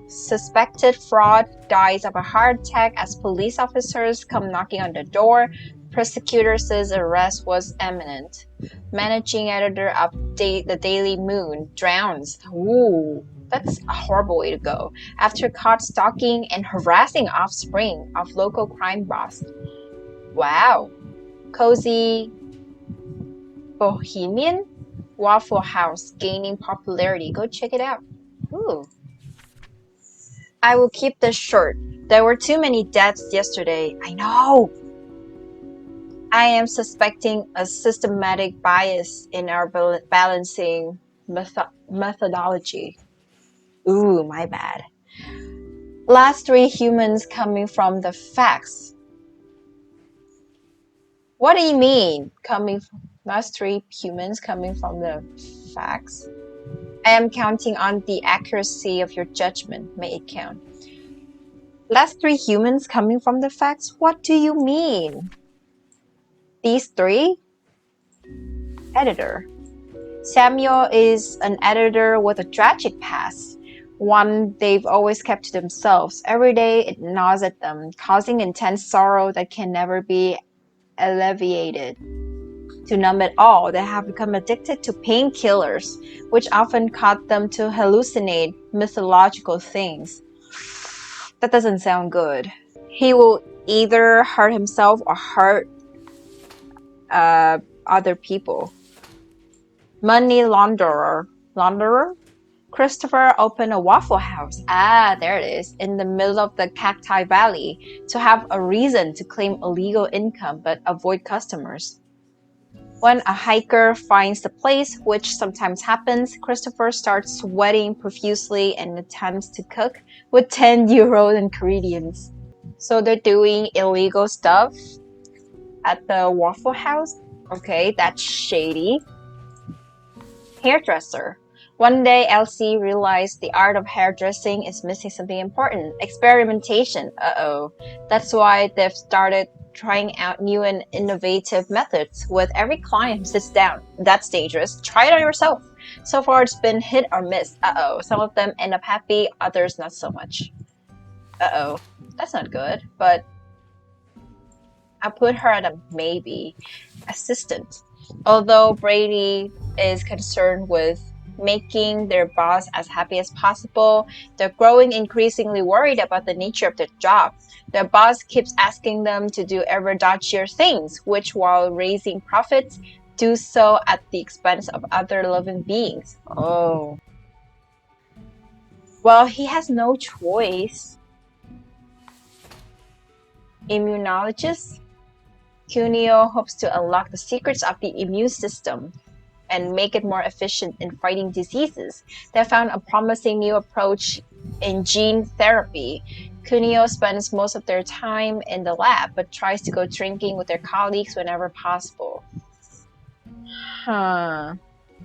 Suspected fraud dies of a heart attack as police officers come knocking on the door. Prosecutor says arrest was imminent. Managing editor of the Daily Moon drowns. Ooh. That's a horrible way to go. After caught stalking and harassing offspring of local crime boss. Wow. Cozy Bohemian Waffle House gaining popularity. Go check it out. Ooh. I will keep this short. There were too many deaths yesterday. I know. I am suspecting a systematic bias in our balancing methodology. Ooh, my bad. Last three humans coming from the facts. What do you mean? Last three humans coming from the facts? I am counting on the accuracy of your judgment. May it count. Last three humans coming from the facts? What do you mean? These three? Editor. Samuel is an editor with a tragic past. One they've always kept to themselves. Every day it gnaws at them, causing intense sorrow that can never be alleviated. To numb it all, they have become addicted to painkillers, which often cause them to hallucinate mythological things. That doesn't sound good. He will either hurt himself or hurt other people. Money launderer. Christopher opened a Waffle House. There it is, in the middle of the Cacti Valley to have a reason to claim illegal income but avoid customers. When a hiker finds the place, which sometimes happens, Christopher starts sweating profusely and attempts to cook with 10 euro ingredients. So they're doing illegal stuff at the Waffle House? Okay, that's shady. Hairdresser. One day, Elsie realized the art of hairdressing is missing something important. Experimentation. That's why they've started trying out new and innovative methods with every client who sits down. That's dangerous. Try it on yourself. So far, it's been hit or miss. Some of them end up happy, others not so much. That's not good, but I'll put her at a maybe. Assistant. Although Brady is concerned with making their boss as happy as possible, they're growing increasingly worried about the nature of their job. Their boss keeps asking them to do ever dodgier things, which, while raising profits, do so at the expense of other living beings. Oh. Well, he has no choice. Immunologist. Cuneo hopes to unlock the secrets of the immune system and make it more efficient in fighting diseases. They found a promising new approach in gene therapy. Kunio spends most of their time in the lab, but tries to go drinking with their colleagues whenever possible. Huh.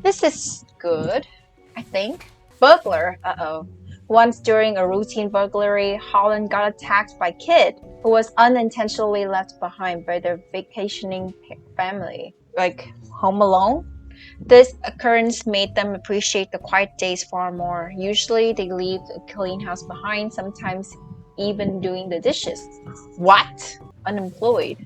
This is good, I think. Burglar. Uh-oh. Once during a routine burglary, Holland got attacked by Kid, who was unintentionally left behind by their vacationing family. Like, Home Alone? This occurrence made them appreciate the quiet days far more. Usually, they leave a clean house behind, sometimes even doing the dishes. What? Unemployed.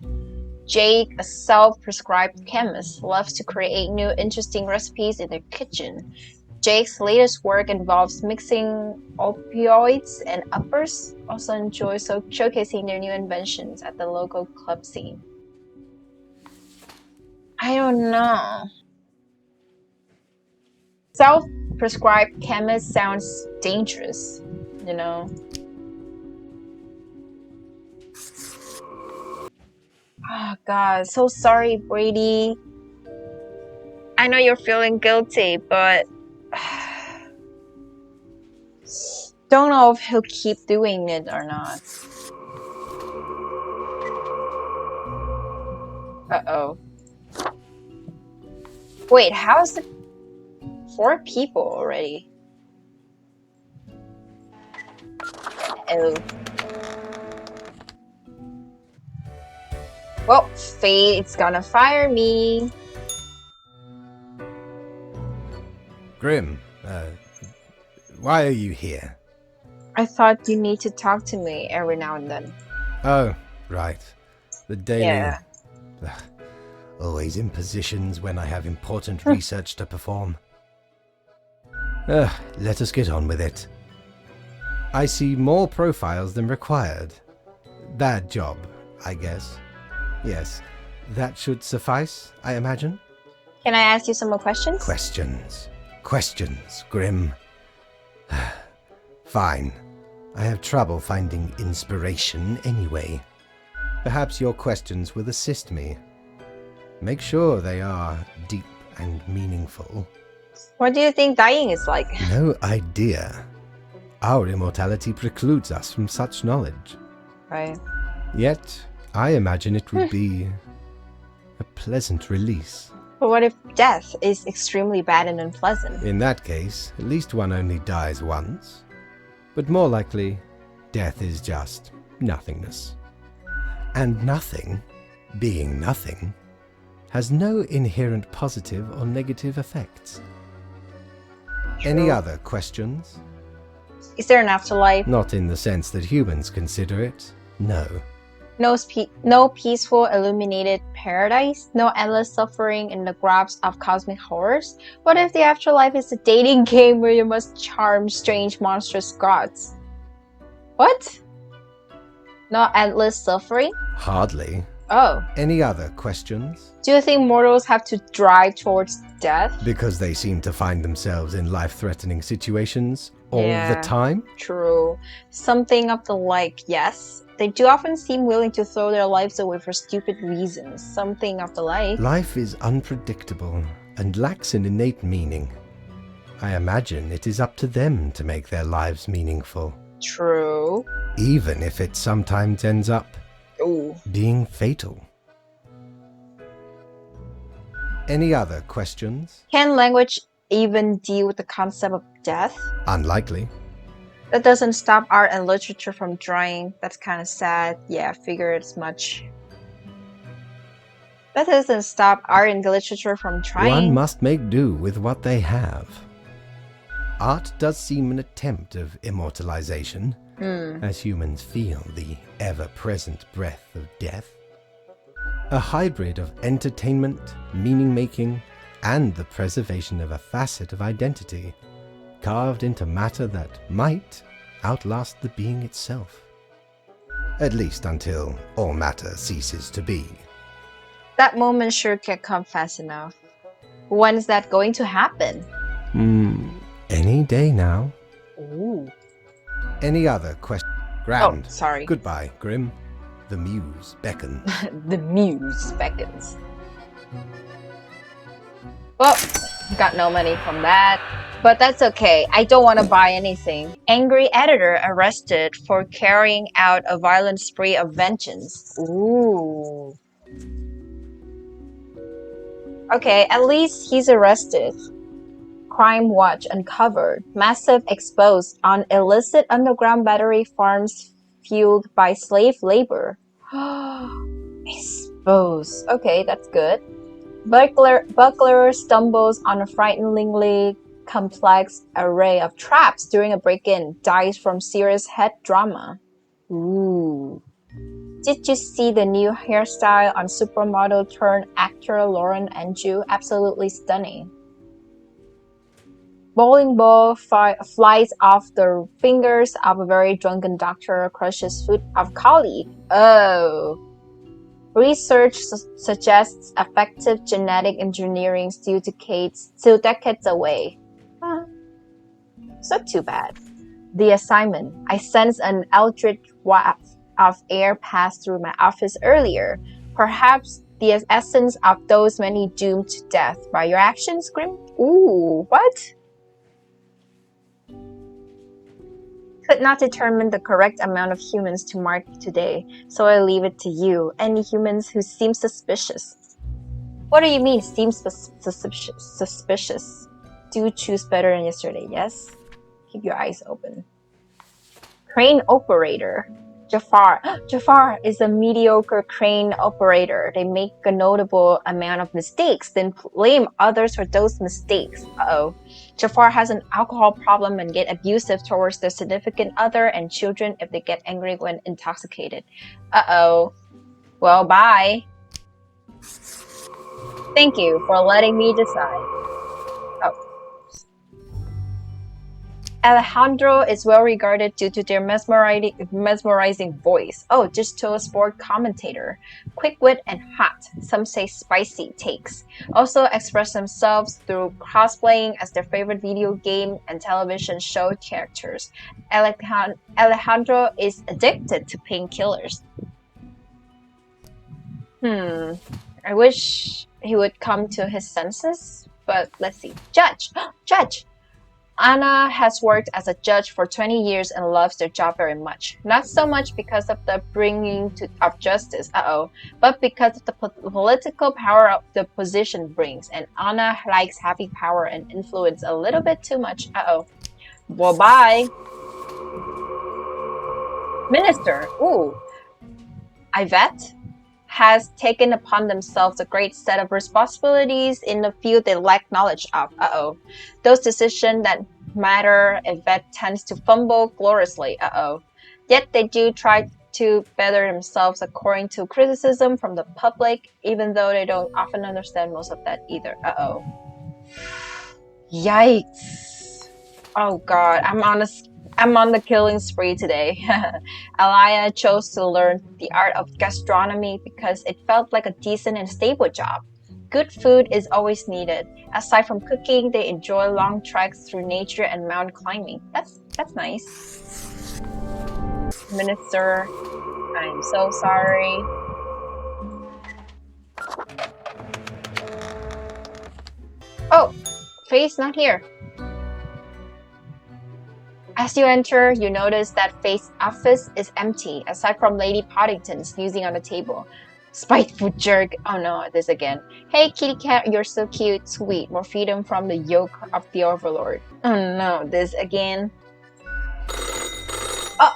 Jake, a self-prescribed chemist, loves to create new interesting recipes in their kitchen. Jake's latest work involves mixing opioids and uppers, also enjoys showcasing their new inventions at the local club scene. I don't know. Self-prescribed chemist sounds dangerous, you know? Oh god, so sorry, Brady. I know you're feeling guilty, but don't know if he'll keep doing it or not. Uh-oh. Wait, how's it 4 people already? Oh. Well, fate's gonna fire me. Grim, why are you here? I thought you need to talk to me every now and then. Oh, right. The daily... Yeah. Always in positions when I have important research to perform. Let us get on with it. I see more profiles than required. Bad job, I guess. Yes, that should suffice, I imagine. Can I ask you some more questions? Questions, Grim. Fine. I have trouble finding inspiration anyway. Perhaps your questions will assist me. Make sure they are deep and meaningful. What do you think dying is like? No idea. Our immortality precludes us from such knowledge. Right. Yet, I imagine it would be a pleasant release. But what if death is extremely bad and unpleasant? In that case, at least one only dies once. But more likely, death is just nothingness. And nothing, being nothing, has no inherent positive or negative effects. True. Any other questions? Is there an afterlife? Not in the sense that humans consider it, no. No peaceful, illuminated paradise? No endless suffering in the grasp of cosmic horrors? What if the afterlife is a dating game where you must charm strange, monstrous gods? What? No endless suffering? Hardly. Oh. Any other questions? Do you think mortals have to drive towards death? Because they seem to find themselves in life-threatening situations all the time? True. Something of the like, yes. They do often seem willing to throw their lives away for stupid reasons. Something of the like. Life is unpredictable and lacks an innate meaning. I imagine it is up to them to make their lives meaningful. True. Even if it sometimes ends up being fatal. Any other questions? Can language even deal with the concept of death? Unlikely. That doesn't stop art and literature from trying. That's kind of sad. Yeah, I figured as much. That doesn't stop art and literature from trying. One must make do with what they have. Art does seem an attempt of immortalization, as humans feel the ever-present breath of death. A hybrid of entertainment, meaning-making, and the preservation of a facet of identity, carved into matter that might outlast the being itself. At least until all matter ceases to be. That moment sure can't come fast enough. When is that going to happen? Any day now. Ooh. Any other question? Grand. Oh, sorry. Goodbye, Grim. The muse beckons. The muse beckons. Well, got no money from that. But that's okay. I don't want to buy anything. Angry editor arrested for carrying out a violent spree of vengeance. Ooh. Okay, at least he's arrested. Crime Watch uncovered. Massive exposed on illicit underground battery farms fueled by slave labor. Exposed. Okay, that's good. Buckler stumbles on a frighteningly complex array of traps during a break-in. Dies from serious head trauma. Ooh. Did you see the new hairstyle on supermodel turned actor Lauren Anjou? Absolutely stunning. Bowling ball flies off the fingers of a very drunken doctor, crushes foot of colleague. Oh. Research suggests effective genetic engineering still decades away. Huh. It's not too bad. The assignment. I sense an eldritch waft of air pass through my office earlier. Perhaps the essence of those many doomed to death by your actions, Grim? Ooh, what? Could not determine the correct amount of humans to mark today, so I leave it to you. Any humans who seem suspicious. What do you mean, seem suspicious? Do choose better than yesterday, yes? Keep your eyes open. Crane operator. Jafar. Jafar is a mediocre crane operator. They make a notable amount of mistakes, then blame others for those mistakes. Uh-oh. Jafar has an alcohol problem and get abusive towards their significant other and children if they get angry when intoxicated. Uh-oh. Well, bye. Thank you for letting me decide. Oh. Alejandro is well regarded due to their mesmerizing voice. Oh, just to a sport commentator. Quick wit and hot, some say spicy takes. Also express themselves through cosplaying as their favorite video game and television show characters. Alejandro is addicted to painkillers. I wish he would come to his senses, but let's see. Judge! Judge! Anna has worked as a judge for 20 years and loves their job very much. Not so much because of the bringing of justice, but because of the political power of the position brings. And Anna likes having power and influence a little bit too much. Well, bye. Minister. Ooh. Yvette has taken upon themselves a great set of responsibilities in the field they lack knowledge of. Those decisions that matter, Yvette tends to fumble gloriously. Yet they do try to better themselves according to criticism from the public, even though they don't often understand most of that either. Yikes. Oh god, I'm on the killing spree today. Alaya chose to learn the art of gastronomy because it felt like a decent and stable job. Good food is always needed. Aside from cooking, they enjoy long treks through nature and mountain climbing. That's nice. Minister, I'm so sorry. Oh, Faye's not here. As you enter, you notice that Faye's office is empty, aside from Lady Poddington snoozing on the table. Spiteful jerk. Oh no, this again. Hey kitty cat, you're so cute, sweet. More freedom from the yoke of the overlord. Oh no, this again. Oh,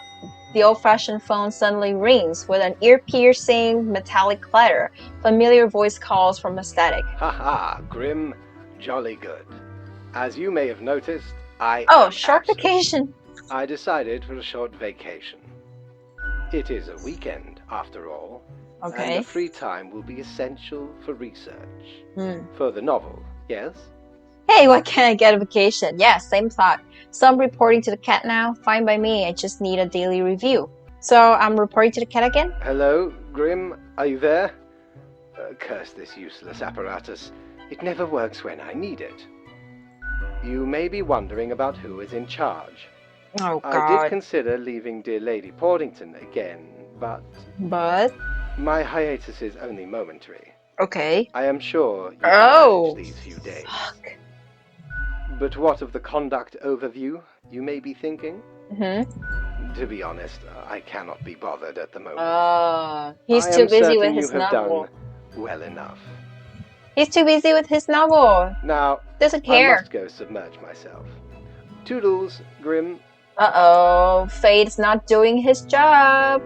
the old-fashioned phone suddenly rings with an ear-piercing metallic clatter. Familiar voice calls from a static. Haha, Grim, jolly good. As you may have noticed, short vacation. I decided for a short vacation. It is a weekend, after all. Okay. And the free time will be essential for research. For the novel, yes? Hey, why can't I get a vacation? Yeah, same thought. So I'm reporting to the cat now. Fine by me, I just need a daily review. So I'm reporting to the cat again? Hello, Grim, are you there? Curse this useless apparatus. It never works when I need it. You may be wondering about who is in charge. Oh, God. I did consider leaving dear Lady Poddington again, but... My hiatus is only momentary. Okay. I am sure you can manage these few days. Fuck. But what of the conduct overview, you may be thinking? Mm-hmm. To be honest, I cannot be bothered at the moment. He's too busy with his novel. Done well enough. He's too busy with his novel. Now, Doesn't I care. must go submerge myself. Toodles, Grim. Uh-oh, Fade's not doing his job.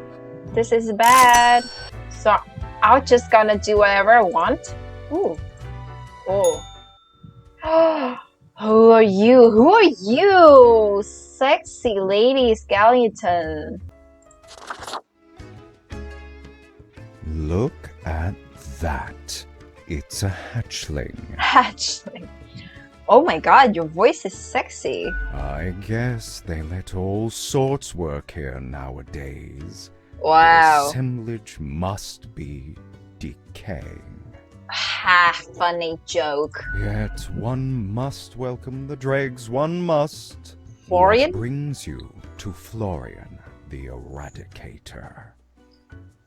This is bad. So I'm just gonna do whatever I want. Ooh. Oh. Who are you? Who are you? Sexy lady skeleton. Look at that. It's a hatchling. Hatchling. Oh my god, your voice is sexy. I guess they let all sorts work here nowadays. Wow. The assemblage must be decaying. Ha, funny joke. Yet one must welcome the dregs, one must. Florian? What brings you to Florian, the Eradicator?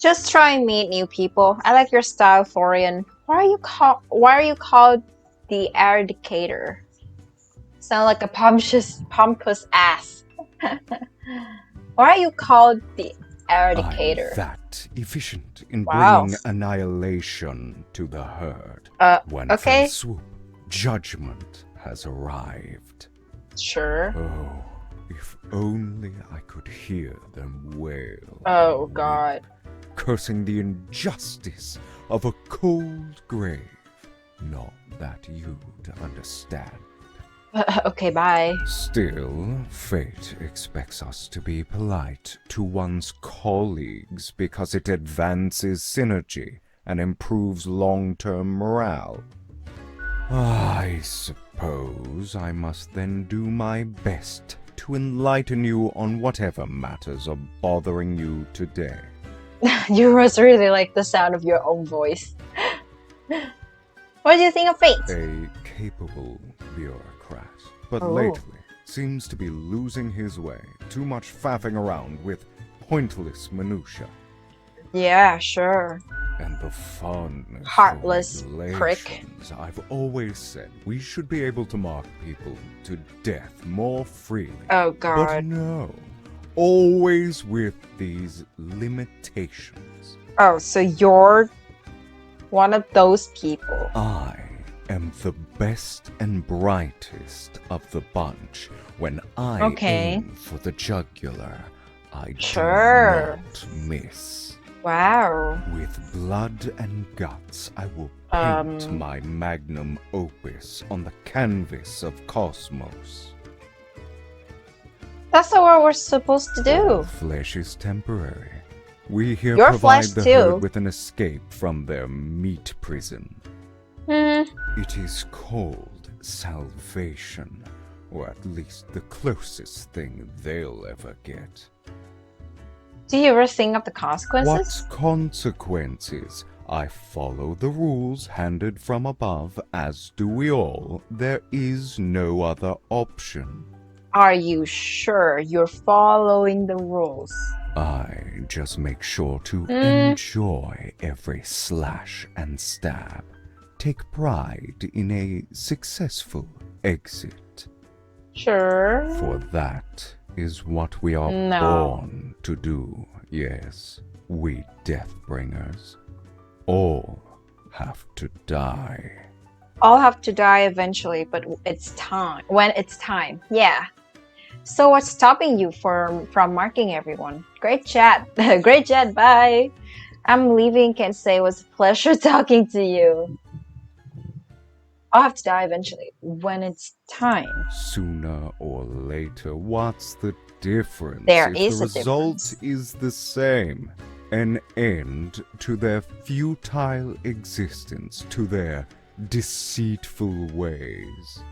Just try and meet new people. I like your style, Florian. Why are you called the Eradicator? Sound like a pompous ass. Why are you called the Eradicator? I'm that efficient in Wow. bringing annihilation to the herd. When okay. fell swoop, judgment has arrived. Sure. Oh, if only I could hear them wail. Oh god. Cursing the injustice of a cold grave. Not that you'd understand. Okay, bye. Still, fate expects us to be polite to one's colleagues because it advances synergy and improves long-term morale. I suppose I must then do my best to enlighten you on whatever matters are bothering you today. You must really like the sound of your own voice. What do you think of Fate? A capable bureaucrat, but Oh. lately seems to be losing his way. Too much faffing around with pointless minutiae. Yeah, sure. And the fondness Heartless for prick. regulations. I've always said we should be able to mark people to death more freely. Oh But god. no, always with these limitations. Oh, so you're one of those people. I am the best and brightest of the bunch. When I Okay. aim for the jugular, I Sure. do not miss. Wow. With blood and guts, I will paint my magnum opus on the canvas of cosmos. That's not what we're supposed to do. Flesh is temporary. We here Your provide flesh the too. herd with an escape from their meat prison. Hmm. It is called salvation, or at least the closest thing they'll ever get. Do you ever think of the consequences? What consequences? I follow the rules handed from above, as do we all. There is no other option. Are you sure you're following the rules? I just make sure to enjoy every slash and stab. Take pride in a successful exit. Sure. For that is what we are No. born to do, yes. We Deathbringers. All have to die. All have to die eventually, but it's time. When it's time, yeah. So what's stopping you from marking everyone? Great chat. Great chat, bye. I'm leaving, can't say it was a pleasure talking to you. I'll have to die eventually. When it's time. Sooner or later, what's the difference? There if is the a result difference. is the same. An end to their futile existence, to their deceitful ways.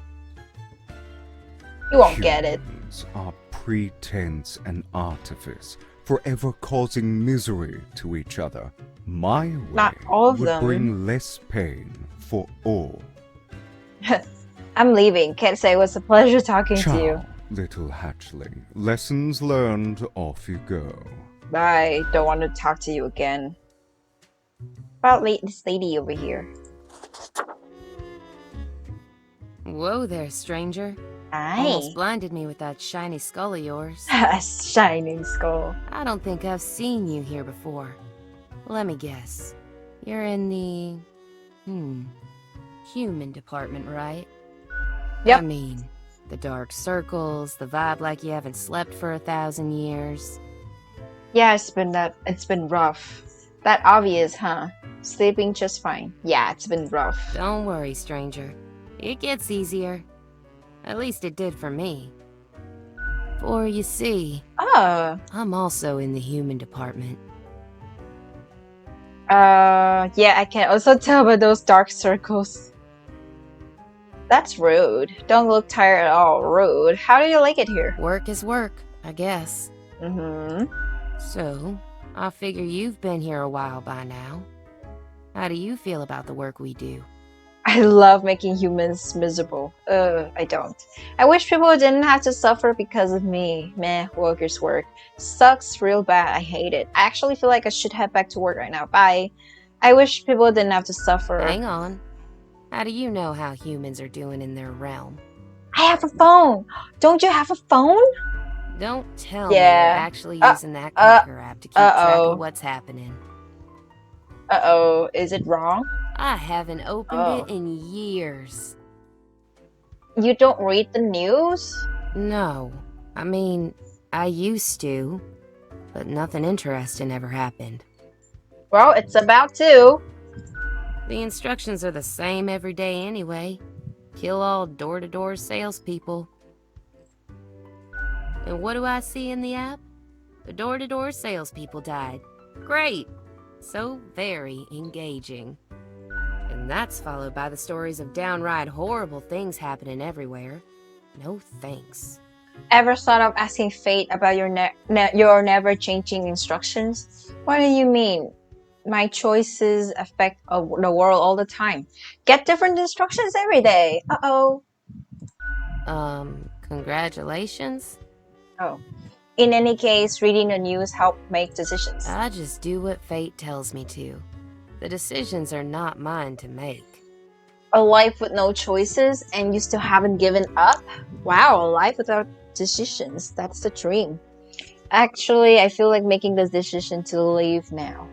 You won't get it. Humans are pretense and artifice, forever causing misery to each other. My way Not all of would them. bring less pain for all. I'm leaving. Can't say it was a pleasure talking to you. Ciao, little hatchling. Lessons learned, off you go. Bye. Don't want to talk to you again. About this lady over here. Whoa there, stranger. Aye. Almost blinded me with that shiny skull of yours. A shining skull. I don't think I've seen you here before. Let me guess. You're in the... human department, right? Yep. I mean, the dark circles, the vibe like you haven't slept for 1,000 years. Yeah, it's been rough. That obvious, huh? Sleeping just fine. Yeah, it's been rough. Don't worry, stranger. It gets easier. At least it did for me. For you see, Oh. I'm also in the human department. Yeah, I can also tell by those dark circles. That's rude. Don't look tired at all. Rude. How do you like it here? Work is work, I guess. So, I figure you've been here a while by now. How do you feel about the work we do? I love making humans miserable. I don't. I wish people didn't have to suffer because of me. Meh, workers work. Sucks real bad. I hate it. I actually feel like I should head back to work right now. Bye. I wish people didn't have to suffer. Hang on. How do you know how humans are doing in their realm? I have a phone. Don't you have a phone? Don't tell me you're actually using that Clocker app to keep track of what's happening. Uh-oh. Is it wrong? I haven't opened it in years. You don't read the news? No. I mean, I used to. But nothing interesting ever happened. Well, it's about to. The instructions are the same every day anyway. Kill all door-to-door salespeople. And what do I see in the app? The door-to-door salespeople died. Great! So very engaging. And that's followed by the stories of downright horrible things happening everywhere. No thanks. Ever thought of asking Fate about your never-changing instructions? What do you mean? My choices affect the world all the time. Get different instructions every day. Uh-oh. Congratulations? Oh. In any case, reading the news helps make decisions. I just do what fate tells me to. The decisions are not mine to make. A life with no choices and you still haven't given up? Wow, a life without decisions. That's the dream. Actually, I feel like making the decision to leave now.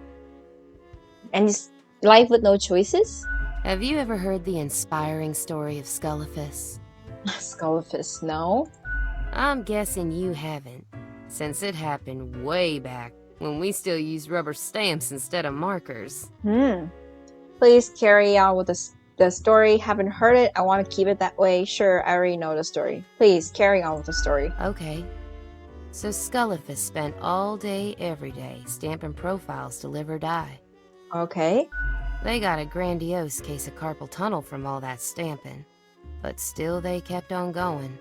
And it's life with no choices? Have you ever heard the inspiring story of Scullifus? Scullifus, no. I'm guessing you haven't, since it happened way back when we still used rubber stamps instead of markers. Please carry on with the story. Haven't heard it. I want to keep it that way. Sure, I already know the story. Please carry on with the story. Okay. So Scullifus spent all day, every day, stamping profiles to live or die. Okay. They got a grandiose case of carpal tunnel from all that stamping, but still they kept on going.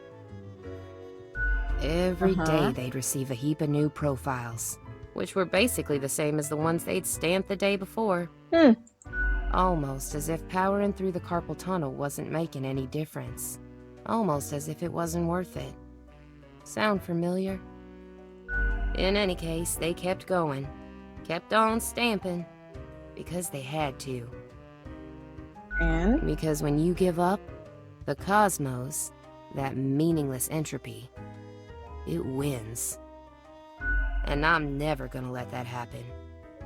Every day they'd receive a heap of new profiles, which were basically the same as the ones they'd stamped the day before. Almost as if powering through the carpal tunnel wasn't making any difference. Almost as if it wasn't worth it. Sound familiar? In any case, they kept going. Kept on stamping. Because they had to. And? Because when you give up, the cosmos, that meaningless entropy, it wins. And I'm never gonna let that happen.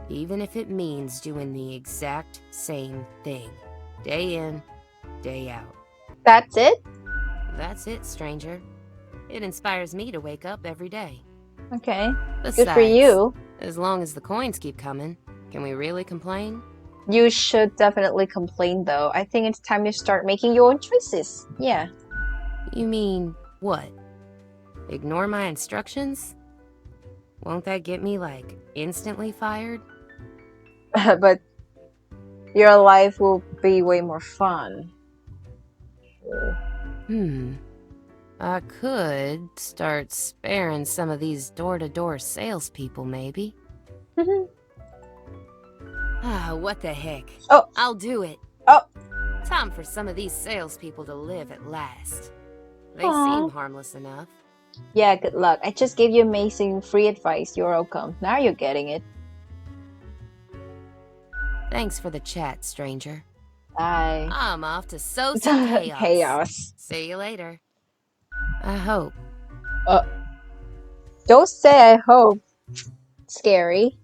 Even if it means doing the exact same thing. Day in, day out. That's it? That's it, stranger. It inspires me to wake up every day. Okay. Besides, good for you. As long as the coins keep coming, can we really complain? You should definitely complain though. I think it's time you start making your own choices. Yeah. You mean what? Ignore my instructions? Won't that get me, like, instantly fired? But your life will be way more fun. I could start sparing some of these door-to-door salespeople, maybe. What the heck? Oh. I'll do it. Oh. Time for some of these salespeople to live at last. They Aww. seem harmless enough. Yeah, good luck. I just gave you amazing free advice. You're welcome. Now you're getting it. Thanks for the chat, stranger. Bye. I'm off to sow some chaos. Chaos. See you later. I hope. Don't say I hope. Scary.